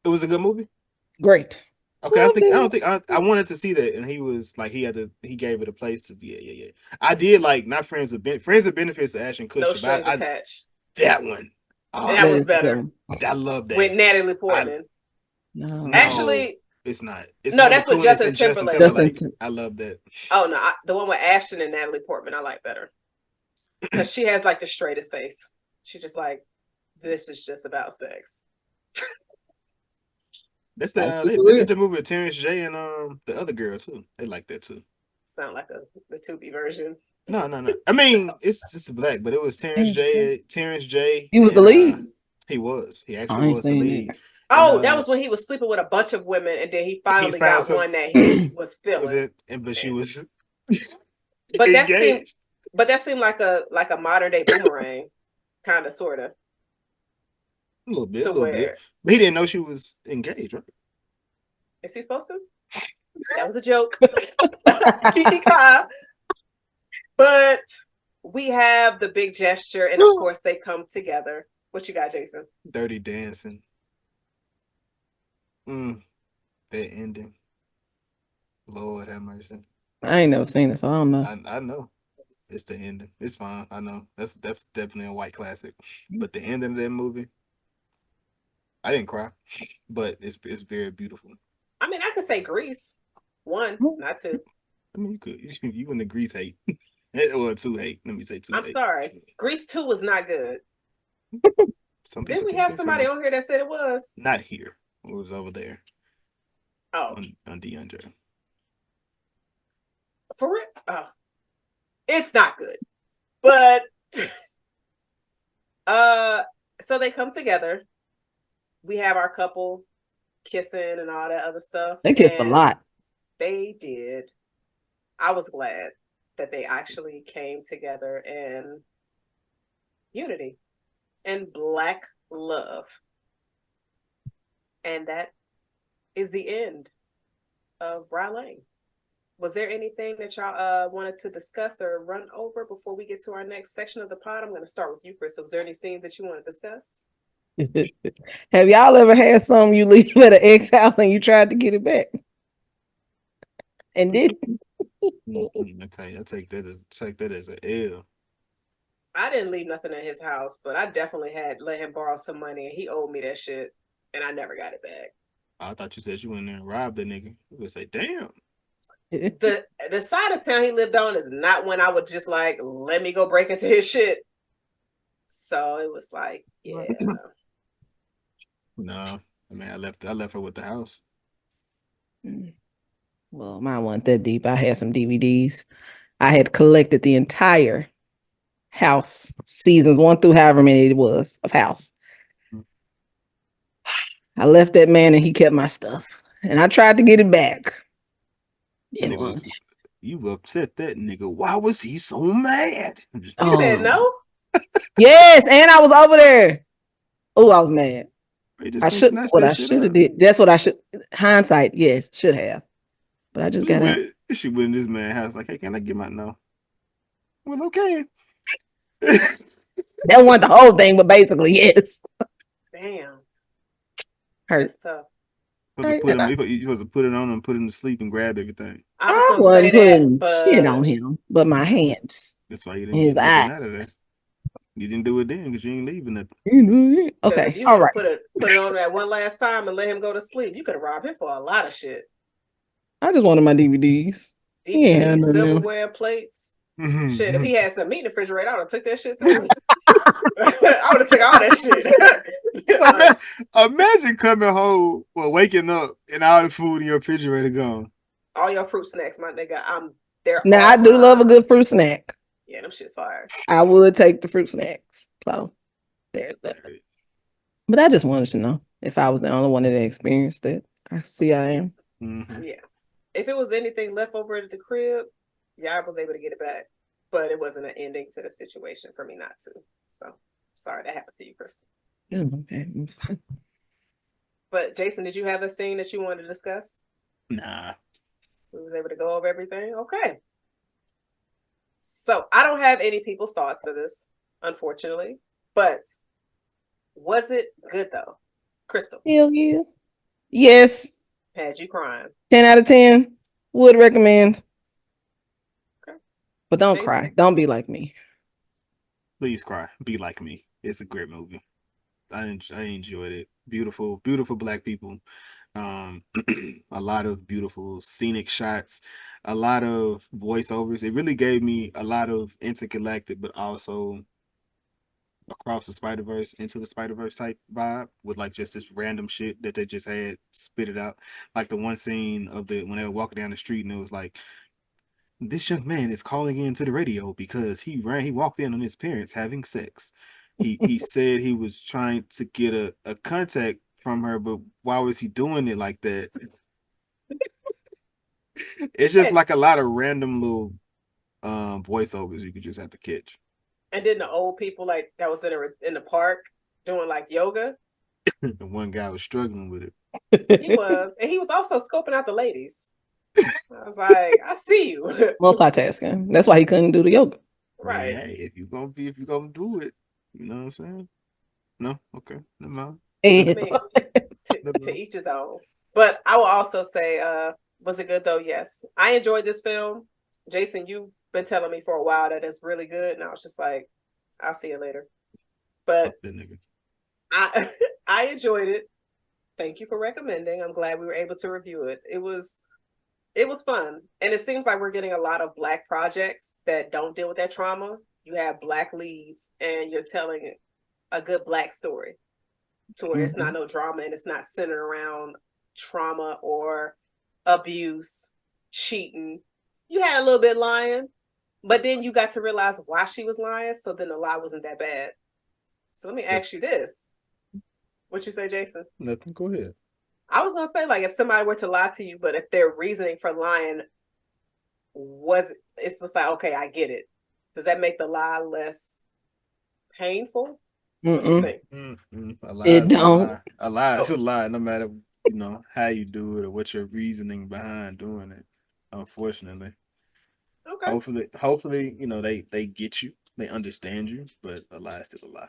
It was a good movie. Great. Okay, I wanted to see that, and he was like, he gave it a place to. Yeah. I did like not Friends with Benefits of Ashton Kutcher. No Strings Attached. That one. That was better. I love that with Natalie Portman. No, actually, it's not. That's with Justin Timberlake. I love that. Oh no, the one with Ashton and Natalie Portman I like better because she has like the straightest face. She just like, this is just about sex. That's Like, they for did real. the movie with Terrence J and the other girl too. They like that too. Sound like the Tubi version. No. I mean, it's just black, but it was Terrence J, He was the and lead. he I actually ain't was the seen lead. that. And Oh, that was when he was sleeping with a bunch of women, and then he he finally found got some one that he was was feeling. it, and but she And- was But engaged. that seemed like a modern day boomerang, kind of, sort of, A little bit, to a little bit. where But he didn't know she was engaged, right? is he supposed to? That was a joke. Kiki Ka. But we have the big gesture, and of course they come together. What you got, Jason? Dirty Dancing. That ending. Lord have mercy. I ain't never seen it, so I don't know. I know. It's the ending. It's fine. I know. That's definitely a white classic. But the ending of that movie, I didn't cry, but it's very beautiful. I mean, I could say Grease. 1, not 2. I mean, you could. You in the Grease hate. Or 2 hate. Let me say 2 I'm hate. sorry. Grease 2 was not good. Didn't we have somebody on here that said it was? Not here. It was over there. Oh. On DeAndre. For real? Oh. It's not good. But so they come together. We have our couple kissing and all that other stuff. They kissed a lot. They did. I was glad that they actually came together in unity and black love. And that is the end of Rye Lane. Was there anything that y'all wanted to discuss or run over before we get to our next section of the pod? I'm going to start with you, Crystal. Was there any scenes that you want to discuss? Have y'all ever had something you leave at an ex house and you tried to get it back? And didn't? Okay, I take that as an L. I didn't leave nothing at his house, but I definitely had let him borrow some money, and he owed me that shit, and I never got it back. I thought you said you went there and robbed that nigga. You would say, damn. The side of town he lived on is not one I would just like, let me go break into his shit. So it was like, yeah. No, I mean, I left her with the house. Well, mine wasn't that deep. I had some DVDs. I had collected the entire House seasons 1 through however many it was of House. I left that man and he kept my stuff. And I tried to get it back. You upset that nigga. Why was he so mad? You said no? Yes, and I was over there. Oh, I was mad. I should have did. That's what I should. Hindsight, yes, should have. But I just got out. She went in this man's house like, hey, can I get my no? Well, okay. That wasn't the whole thing, but basically, yes. Damn. Hurt. That's tough. You supposed to put it on and put him to sleep and grab everything. I was going to say that, but shit on him, but my hands. That's why you didn't get nothing out of that. You didn't do it then because you ain't leaving nothing. Okay, if you all right. Put it on that one last time and let him go to sleep, you could have robbed him for a lot of shit. I just wanted my DVDs. Silverware, plates. Shit, if he had some meat in the refrigerator, I would have took that shit too. I would have took all that shit. Imagine coming home or waking up and all the food in your refrigerator gone. All your fruit snacks, my nigga. I'm there. Now I do love a good fruit snack. Yeah, them shit's fire. I would take the fruit snacks. So there's that. But I just wanted to know if I was the only one that experienced it. I see I am. Mm-hmm. Yeah. If it was anything left over at the crib, yeah, I was able to get it back. But it wasn't an ending to the situation for me not to. So sorry that happened to you, Crystal. Okay, it's fine. But Jason, did you have a scene that you wanted to discuss? Nah. We was able to go over everything? Okay. So I don't have any people's thoughts for this, unfortunately. But was it good though? Crystal? Hell yeah. Yes. Had you crying? 10 out of 10. Would recommend. Okay. But don't cry. Don't be like me. Please cry. Be like me. It's a great movie. I enjoyed it. Beautiful, beautiful black people. A lot of beautiful scenic shots, a lot of voiceovers. It really gave me a lot of Intergalactic, but also Across the Spider-Verse, Into the Spider-Verse type vibe with like just this random shit that they just had spit it out. Like the one scene of the when they were walking down the street and it was like, this young man is calling into the radio because he walked in on his parents having sex. He said he was trying to get a contact from her, but why was he doing it like that? It's just like a lot of random little voiceovers you could just have to catch. And then the old people like that was in the park doing like yoga. The one guy was struggling with it. He was, and he was also scoping out the ladies. I was like, I see you. Multitasking. That's why he couldn't do the yoga. Right. Man, hey, if you're gonna do it, you know what I'm saying? No, okay, never mind. I mean, to each his own. But I will also say, was it good though? Yes, I enjoyed this film. Jason, you've been telling me for a while that it's really good, and I was just like, I'll see it later. But I enjoyed it. Thank you for recommending. I'm glad we were able to review it. It was fun, and it seems like we're getting a lot of Black projects that don't deal with that trauma. You have Black leads, and you're telling a good Black story to where it's not no drama and it's not centered around trauma or abuse, cheating. You had a little bit lying, but then you got to realize why she was lying, so then the lie wasn't that bad. So let me ask you this. What you say, Jason? Nothing, go ahead. I was gonna say, like, if somebody were to lie to you, but if their reasoning for lying it's just like, okay, I get it. Does that make the lie less painful? What you think? A lie It is don't. a lie is a lie, no matter how you do it or what your reasoning behind doing it. Unfortunately, Okay. Hopefully, they get you, they understand you, but a lie is still a lie.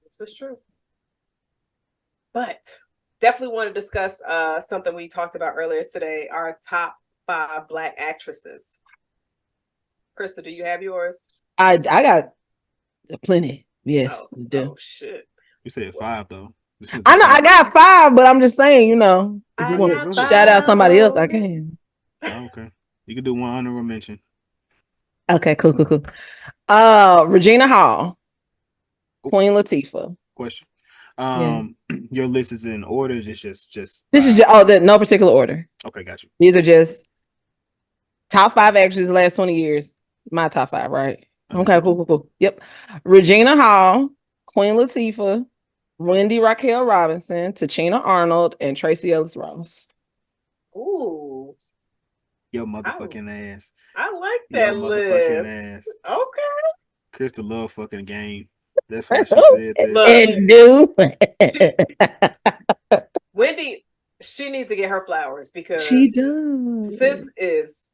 This is true. But definitely want to discuss something we talked about earlier today, our top 5 Black actresses. Krista, do you have yours? I got plenty. Yes, I do. Oh shit. You said 5 though. I know I got 5, but I'm just saying, if I you want to got shout out somebody else, I five. can. Oh, okay. You can do one honorable mention. Okay, cool. Regina Hall, Queen Latifah. Question. Yeah. Your list is in order. It's just This is no particular order. Okay, got you. These are just top 5 actresses the last 20 years. My top 5, right? Okay, cool. Yep. Regina Hall, Queen Latifah, Wendy Raquel Robinson, Tachina Arnold, and Tracy Ellis Ross. Ooh. Your motherfucking ass. I like that list. Ass. Okay. Krista love fucking game. That's why she said that. Look, Wendy, she needs to get her flowers because she does. Sis is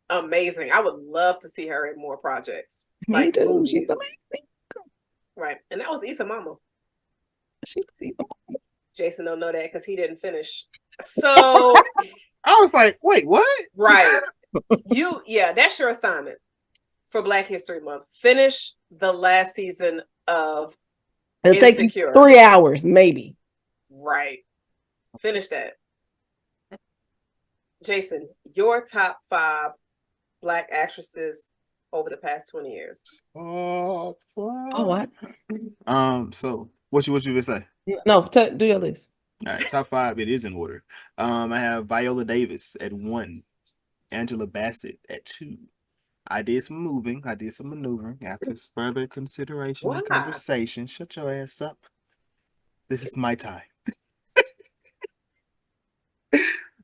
amazing. I would love to see her in more projects. Me too. Movies. She's amazing. Right. And that was Issa Mama. She's Jason don't know that because he didn't finish. So I was like, wait, what? Right. That's your assignment for Black History Month. Finish the last season of It'll Insecure. take 3 hours, maybe. Right. Finish that. Jason, your top 5 Black actresses over the past 20 years. Oh, what? So what you would say? No, do your list. All right, top 5. It is in order. I have Viola Davis at 1, Angela Bassett at 2. I did some moving. I did some maneuvering after further consideration and conversation. Shut your ass up. This is my time.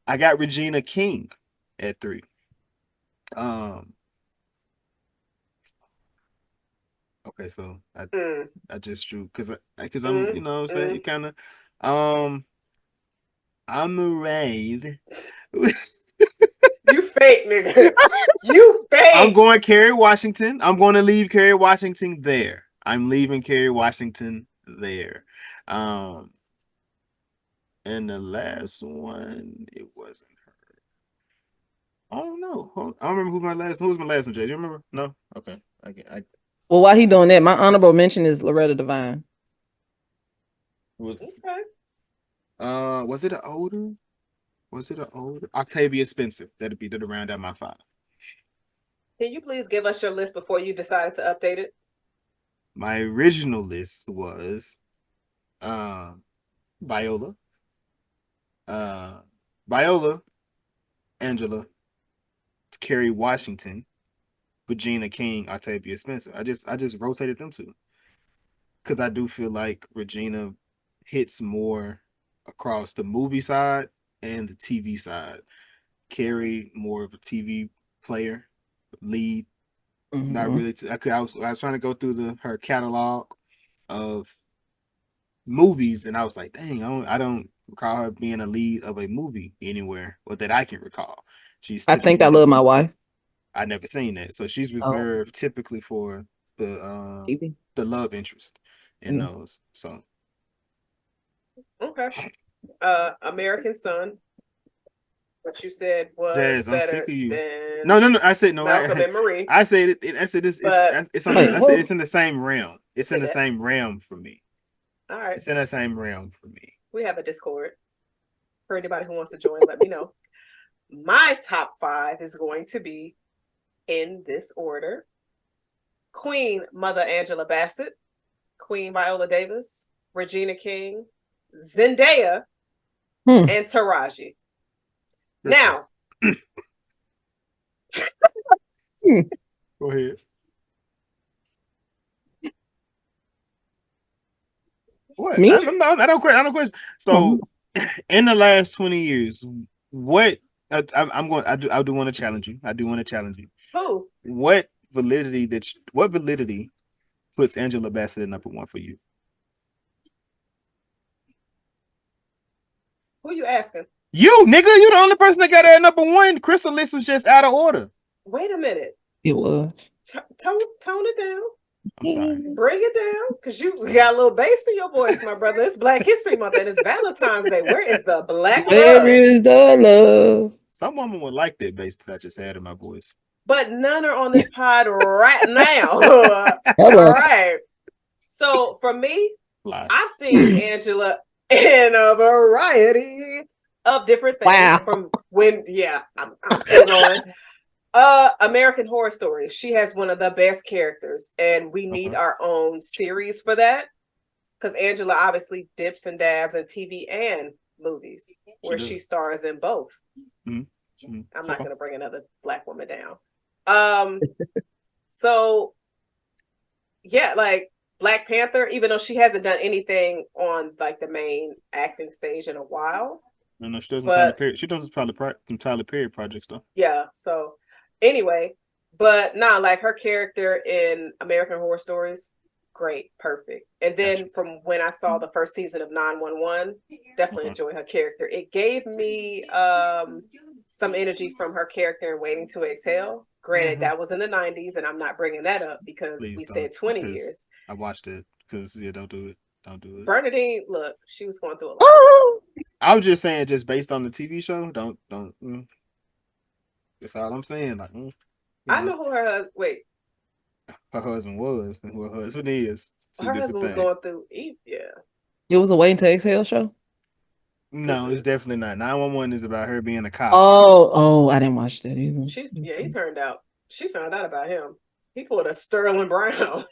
I got Regina King at 3. Okay, so I just drew because I'm saying you kind of I'm a rave. You fake, nigga. You fake. I'm going Kerry Washington. I'm going to leave Kerry Washington there. I'm leaving Kerry Washington there. And the last one, it wasn't her. I don't know. I don't remember who was my last one, Jay. Do you remember? No? Okay. Well, while he doing that, my honorable mention is Loretta Devine. Okay. Was it an older? Octavia Spencer. That'll round out my 5. Can you please give us your list before you decided to update it? My original list was Viola, Viola, Angela, Kerry Washington, Regina King, Octavia Spencer. I just rotated them two because I do feel like Regina hits more across the movie side and the TV side. Carrie more of a TV player, lead. Not really. I was trying to go through her catalog of movies, and I was like, dang, I don't recall her being a lead of a movie anywhere, or that I can recall. I think I Love My Wife. I never seen that, so she's reserved typically for the love interest in those. So okay, American Son. What you said was Jazz, I'm better sick of you. than No. I said no. Malcolm and Marie. I said it. I said it's on. I said it's in the same realm. It's in the same realm for me. All right, it's in the same realm for me. We have a Discord. For anybody who wants to join, let me know. My top 5 is going to be in this order: Queen Mother Angela Bassett, Queen Viola Davis, Regina King, Zendaya, and Taraji. Now, go ahead. What? Me? I don't question. So, in the last 20 years, what? I do want to challenge you. Who? What validity puts Angela Bassett at number 1 for you? Who you asking? You, nigga, you the only person that got her at number 1. Crystal list was just out of order. Wait a minute. It was. Tone it down. I'm sorry. Bring it down, because you got a little bass in your voice, my brother. It's Black History Month and it's Valentine's Day. Where is the black love? Where is the love? Some woman would like that bass that I just had in my voice. But none are on this pod right now. All right. So for me, I've seen Angela in a variety of different things. Wow. From when, I'm still going. American Horror Story. She has one of the best characters, and we need our own series for that, because Angela obviously dips and dabs in TV and movies, where she stars in both. I'm not going to bring another Black woman down. So yeah, like Black Panther, even though she hasn't done anything on like the main acting stage in a while. No, she does. She does probably some Tyler Perry projects though. Yeah. So anyway, but like her character in American Horror Stories, great, perfect. And then from when I saw the first season of 911, definitely enjoyed her character. It gave me some energy from her character in Waiting to Exhale. Granted, that was in the 90s, and I'm not bringing that up because we said 20 years. I watched it because don't do it. Bernadine, look, she was going through a lot. I was just saying, just based on the TV show, don't. That's all I'm saying. Like, I know who her husband was and who her husband is. Her husband was going through. Yeah. It was a Waiting to Exhale show. No, it's definitely not. 911 is about her being a cop. Oh, I didn't watch that either. He turned out. She found out about him. He pulled a Sterling Brown.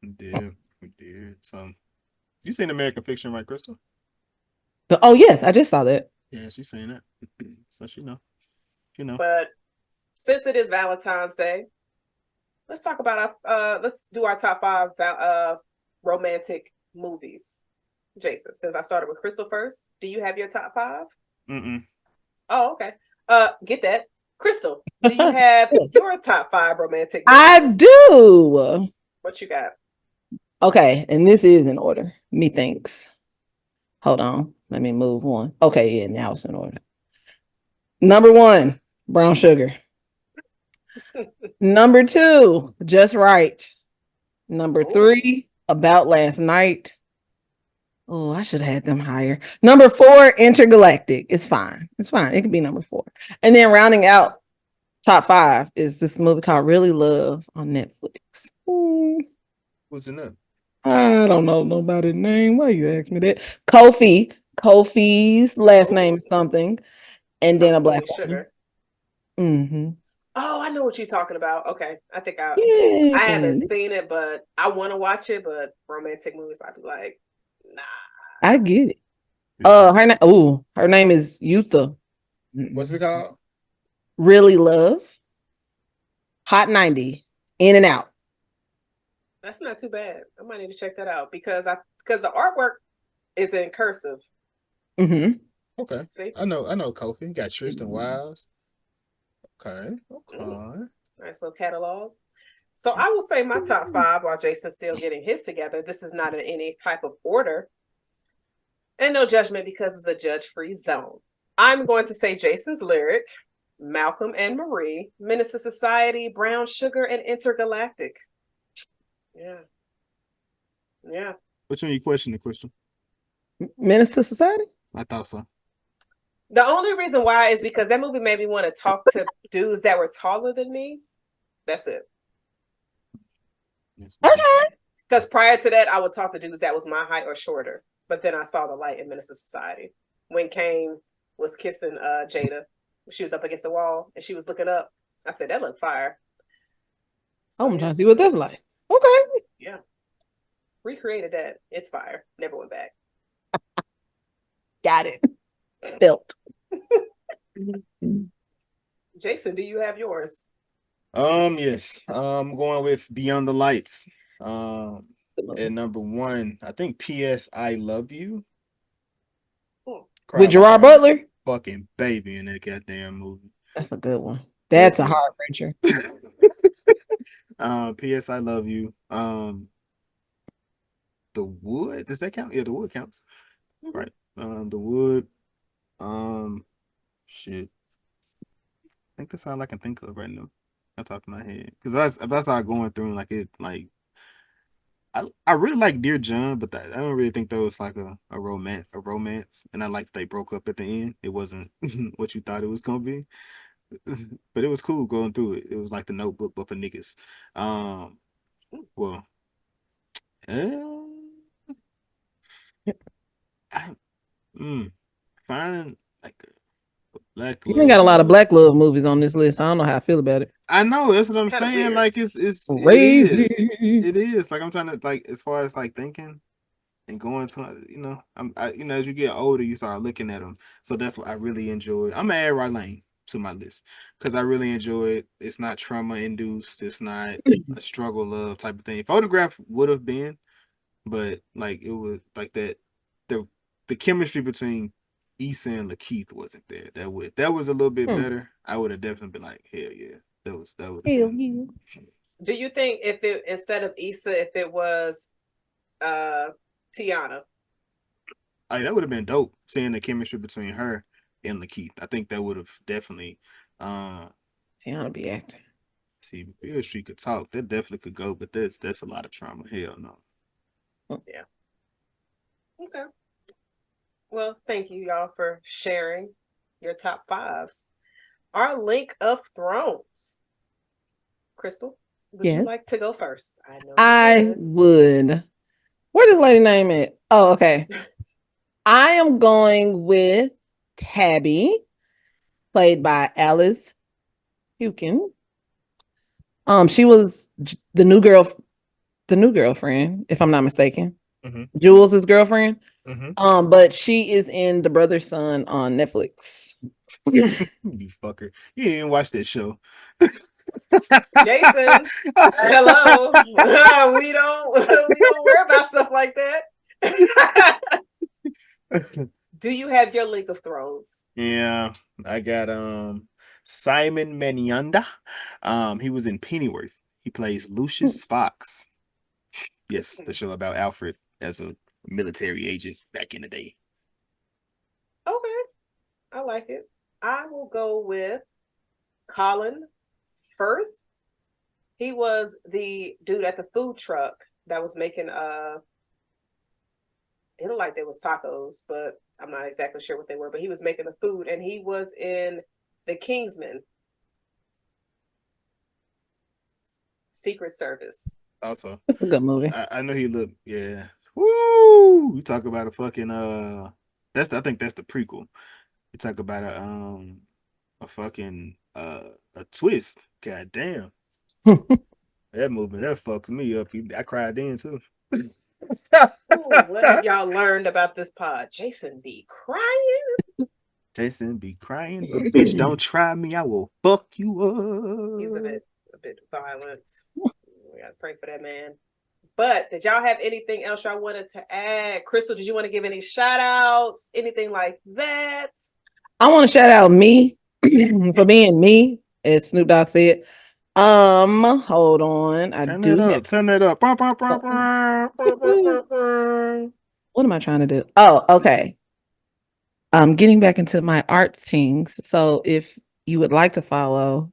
He did. So, you seen American Fiction, right, Crystal? Yes, I just saw that. Yeah, she's seen it. So she know. But since it is Valentine's Day, let's talk about let's do our top 5 romantic movies. Jason, since I started with Crystal first, do you have your top 5? Oh, okay. Get that. Crystal, do you have your top 5 romantic movies? I do. What you got? Okay, and this is in order. Methinks. Hold on. Let me move one. Okay, yeah, now it's in order. Number 1, Brown Sugar. Number 2, Just Right. Number 3, About Last Night. Oh, I should have had them higher. Number 4, Intergalactic. It's fine. It can be number 4. And then rounding out top 5 is this movie called Really Love on Netflix. What's in it? I don't know nobody's name. Why you ask me that? Kofi's last name is something. And then a Black Sugar. woman. Oh, I know what you're talking about. Okay, I think I Yeah. haven't seen it, but I want to watch it. But romantic movies, I'd be like, nah. I get it. Yeah. Her name is Yutha. What's it called? Really Love. Hot 90. In and out. That's not too bad. I might need to check that out because the artwork is in cursive. Mm-hmm. Okay. See? I know Kofi. You got Tristan Wiles. Okay. Nice little catalog. So I will say my top 5 while Jason's still getting his together. This is not in any type of order. And no judgment because it's a judge-free zone. I'm going to say Jason's Lyric, Malcolm and Marie, Menace to Society, Brown Sugar, and Intergalactic. Yeah. Yeah. Which one you questioning, Crystal? Menace to Society? I thought so. The only reason why is because that movie made me want to talk to dudes that were taller than me. That's it. Okay. Because prior to that, I would talk to dudes that was my height or shorter. But then I saw the light in Menace to Society. When Kane was kissing Jada, she was up against the wall and she was looking up. I said, that looked fire. So, I'm trying to see what that's like. Okay. Yeah. Recreated that. It's fire. Never went back. Got it. Built. Jason, do you have yours? Yes. I'm going with Beyond the Lights. At number 1, I think P.S. I Love You. With Gerard Butler? Fucking baby in that goddamn movie. That's a good one. That's a heart wrencher. P.S. I Love You. The Wood. Does that count? Yeah, The Wood counts. Mm-hmm. Right. The Wood. Shit. I think that's all I can think of right now. On top of my head, because that's all going through like it like. I really like Dear John, but I don't really think that was like a romance, and I like they broke up at the end. It wasn't what you thought it was gonna be, but it was cool going through it. It was like the Notebook, but for niggas. Well, find like a black. You ain't got a lot of black love movies on this list. I don't know how I feel about it. I know that's what I'm saying. Weird. Like it's crazy. It is. Like I'm trying to like as far as like thinking and going to as you get older, you start looking at them. So that's what I really enjoy. I'm gonna add Rye Lane to my list because I really enjoy it. It's not trauma induced. It's not a struggle love type of thing. Photograph would have been, but like it was like that. The chemistry between Issa and Lakeith wasn't there. That was a little bit better. I would have definitely been like, hell yeah, that would have been. Do you think if it instead of Issa, if it was Tiana? That would have been dope seeing the chemistry between her and Lakeith. I think that would have definitely Tiana be acting. See, Beale Street could talk. That definitely could go, but that's a lot of trauma. Hell no. Yeah. Okay. Well, thank you y'all for sharing your top 5s. Our Link of Thrones. Crystal, would you like to go first? I would. Where does lady name at? Oh, okay. I am going with Tabby, played by Alice Hukin. She was the new girlfriend, if I'm not mistaken. Mm-hmm. Jules' girlfriend. Mm-hmm. But she is in The Brother's Son on Netflix. You fucker. You didn't even watch that show. Jason, hello. we don't worry about stuff like that. Do you have your Link of Thrones? Yeah, I got Simon Manyanda. He was in Pennyworth. He plays Lucius Fox. Yes, the show about Alfred as a military agent back in the day. Okay, I like it. I will go with Colin Firth. He was the dude at the food truck that was making it looked like they was tacos, but I'm not exactly sure what they were, but he was making the food and he was in The Kingsman. Secret Service. Also, that's a good movie. I know he looked, yeah. Woo! You talk about a fucking I think that's the prequel. You talk about a fucking a twist. God damn. That movie, that fucked me up. I cried then too. Ooh, what have y'all learned about this pod? Jason be crying. Jason be crying, but bitch, don't try me. I will fuck you up. He's a bit violent. We gotta pray for that man. But did y'all have anything else y'all wanted to add? Crystal, did you want to give any shout outs? Anything like that? I want to shout out me for being me, as Snoop Dogg said. Hold on. Turn that up. What am I trying to do? Oh, okay. I'm getting back into my art things. So if you would like to follow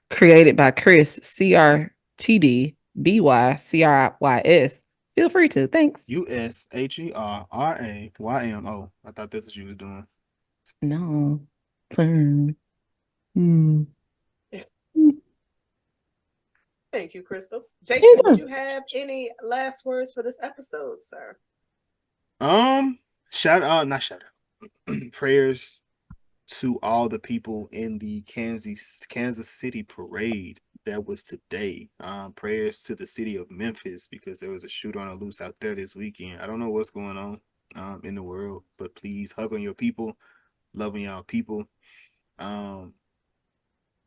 Created by Chris, CRTDBYCRYS, feel free to. Thanks. USHERRAYMO. I thought that's what you were doing. No. Thank you, Crystal. Jason, did you have any last words for this episode, sir? Not shout out. Prayers to all the people in the Kansas City parade that was today. Prayers to the city of Memphis because there was a shooter on a loose out there this weekend. I don't know what's going on in the world, but please hug on your people, love on y'all people. I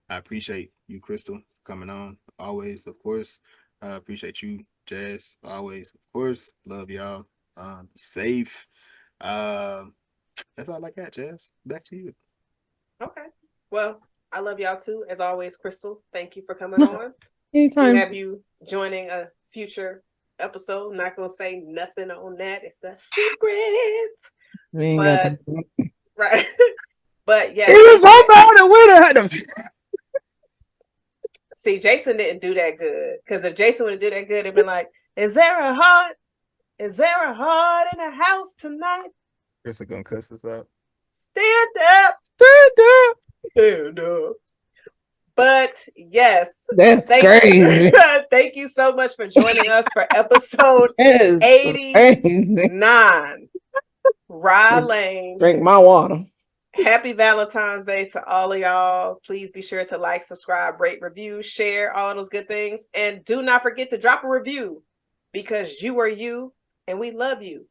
appreciate you, Crystal, for coming on. Always, of course. Appreciate you, Jazz. Always, of course. Love y'all. Be safe. That's all I got, Jazz. Back to you. Okay. Well, I love y'all too. As always, Crystal, thank you for coming on. Anytime. We have you joining a future episode. Not gonna say nothing on that. It's a secret. But right. But yeah. It was about a winner. See, Jason didn't do that good. Because if Jason would have did that good, it'd been like, is there a heart? Is there a heart in the house tonight? Chris is gonna cuss us out. Stand up. But yes, that's crazy. Thank you so much for joining us for episode 89. Rye Lane. Drink my water. Happy Valentine's Day to all of y'all. Please be sure to like, subscribe, rate, review, share, all of those good things. And do not forget to drop a review because you are you and we love you.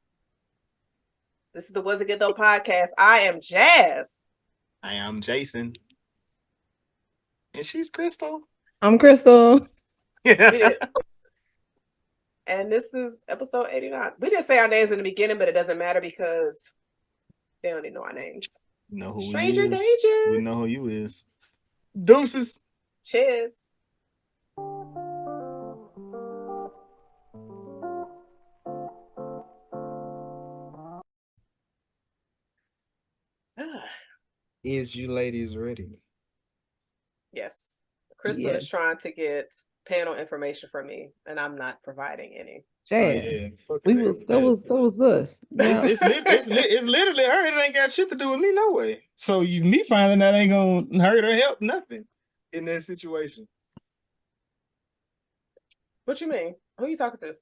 This is the Was It Good Though podcast. I am Jazz. I am Jason. And she's Crystal. I'm Crystal. And this is episode 89. We didn't say our names in the beginning, but it doesn't matter because they don't even know our names. Know who Stranger you is. danger. We know who you is. Deuces. Cheers. Is you ladies ready? Yes. Crystal is trying to get panel information from me, and I'm not providing any. Jay, that was us. Yeah. It's literally her. It ain't got shit to do with me, no way. So me finding that ain't gonna hurt or help nothing in that situation. What you mean? Who are you talking to?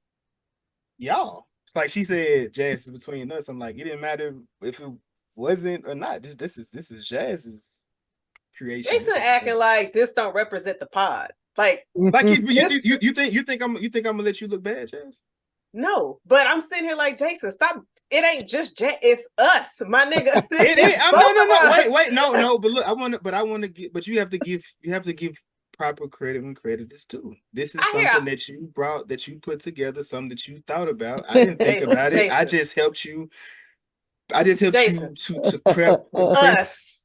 Y'all. It's like she said, Jazz is between us. I'm like, it didn't matter if it wasn't or not. This is Jazz's creation. Jason acting like this don't represent the pod. Like you think I'm gonna let you look bad, Jazz? No, but I'm sitting here like, Jason, stop. It ain't just Jazz, it's us, my nigga. It is. Wait, no. But look, but you have to give proper credit when credit is due. This is something that you brought, that you put together, something that you thought about. I didn't think about it. I just helped you. Jason. You to prep us.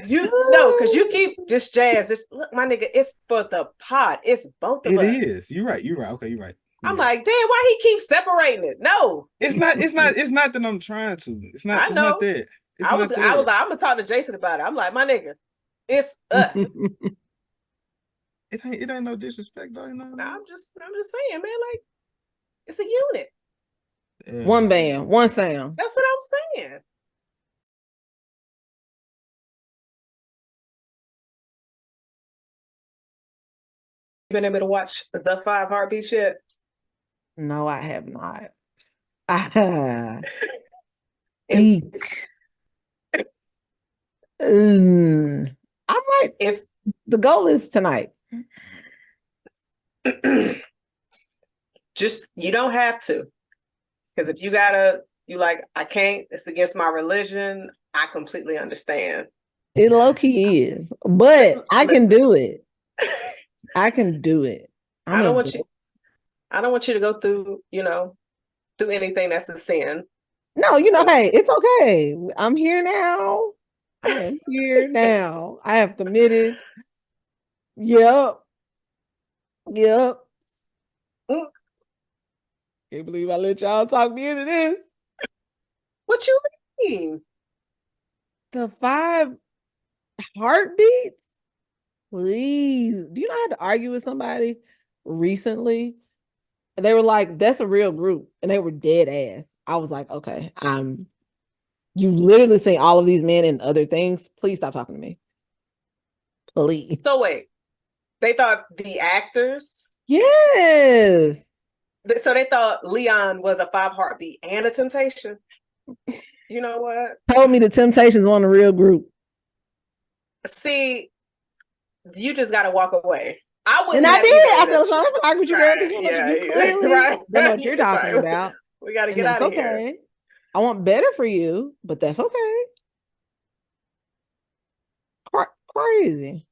You know, because you keep just Jazz. Look, my nigga, it's for the pod. It's both of us. It is. You're right. Okay, you're right. I'm like, damn, why he keeps separating it? No, it's not that I'm trying to. It's not. I know. It's not that. I was like, I'm gonna talk to Jason about it. I'm like, my nigga, it's us. It ain't no disrespect, though. I'm just saying, man. Like, it's a unit. Yeah. One band, one sound. That's what I'm saying. Been able to watch The 5 Heartbeats yet? No, I have not. I'm like, if The goal is tonight. Just you don't have to. Because if you like, I can't, it's against my religion, I completely understand. It low-key is. But I can do it. I can do it. I don't want you to go through, through anything that's a sin. No, hey, it's okay. I'm here now. I am here now. I have committed. Yep. Can't believe I let y'all talk me into this. What you mean? The 5 heartbeats? Please. Do you know I had to argue with somebody recently? And they were like, that's a real group. And they were dead ass. I was like, okay, you've literally seen all of these men in other things. Please stop talking to me. Please. So wait, they thought the actors? Yes. So they thought Leon was a 5 heartbeat and a Temptation? You know what? Told me the Temptations on a real group. See, you just got to walk away. I wouldn't. And I did. I felt trying to argue with you, girl. You clearly right. don't know what you're talking about. We got to get out of here. I want better for you, but that's okay. Crazy.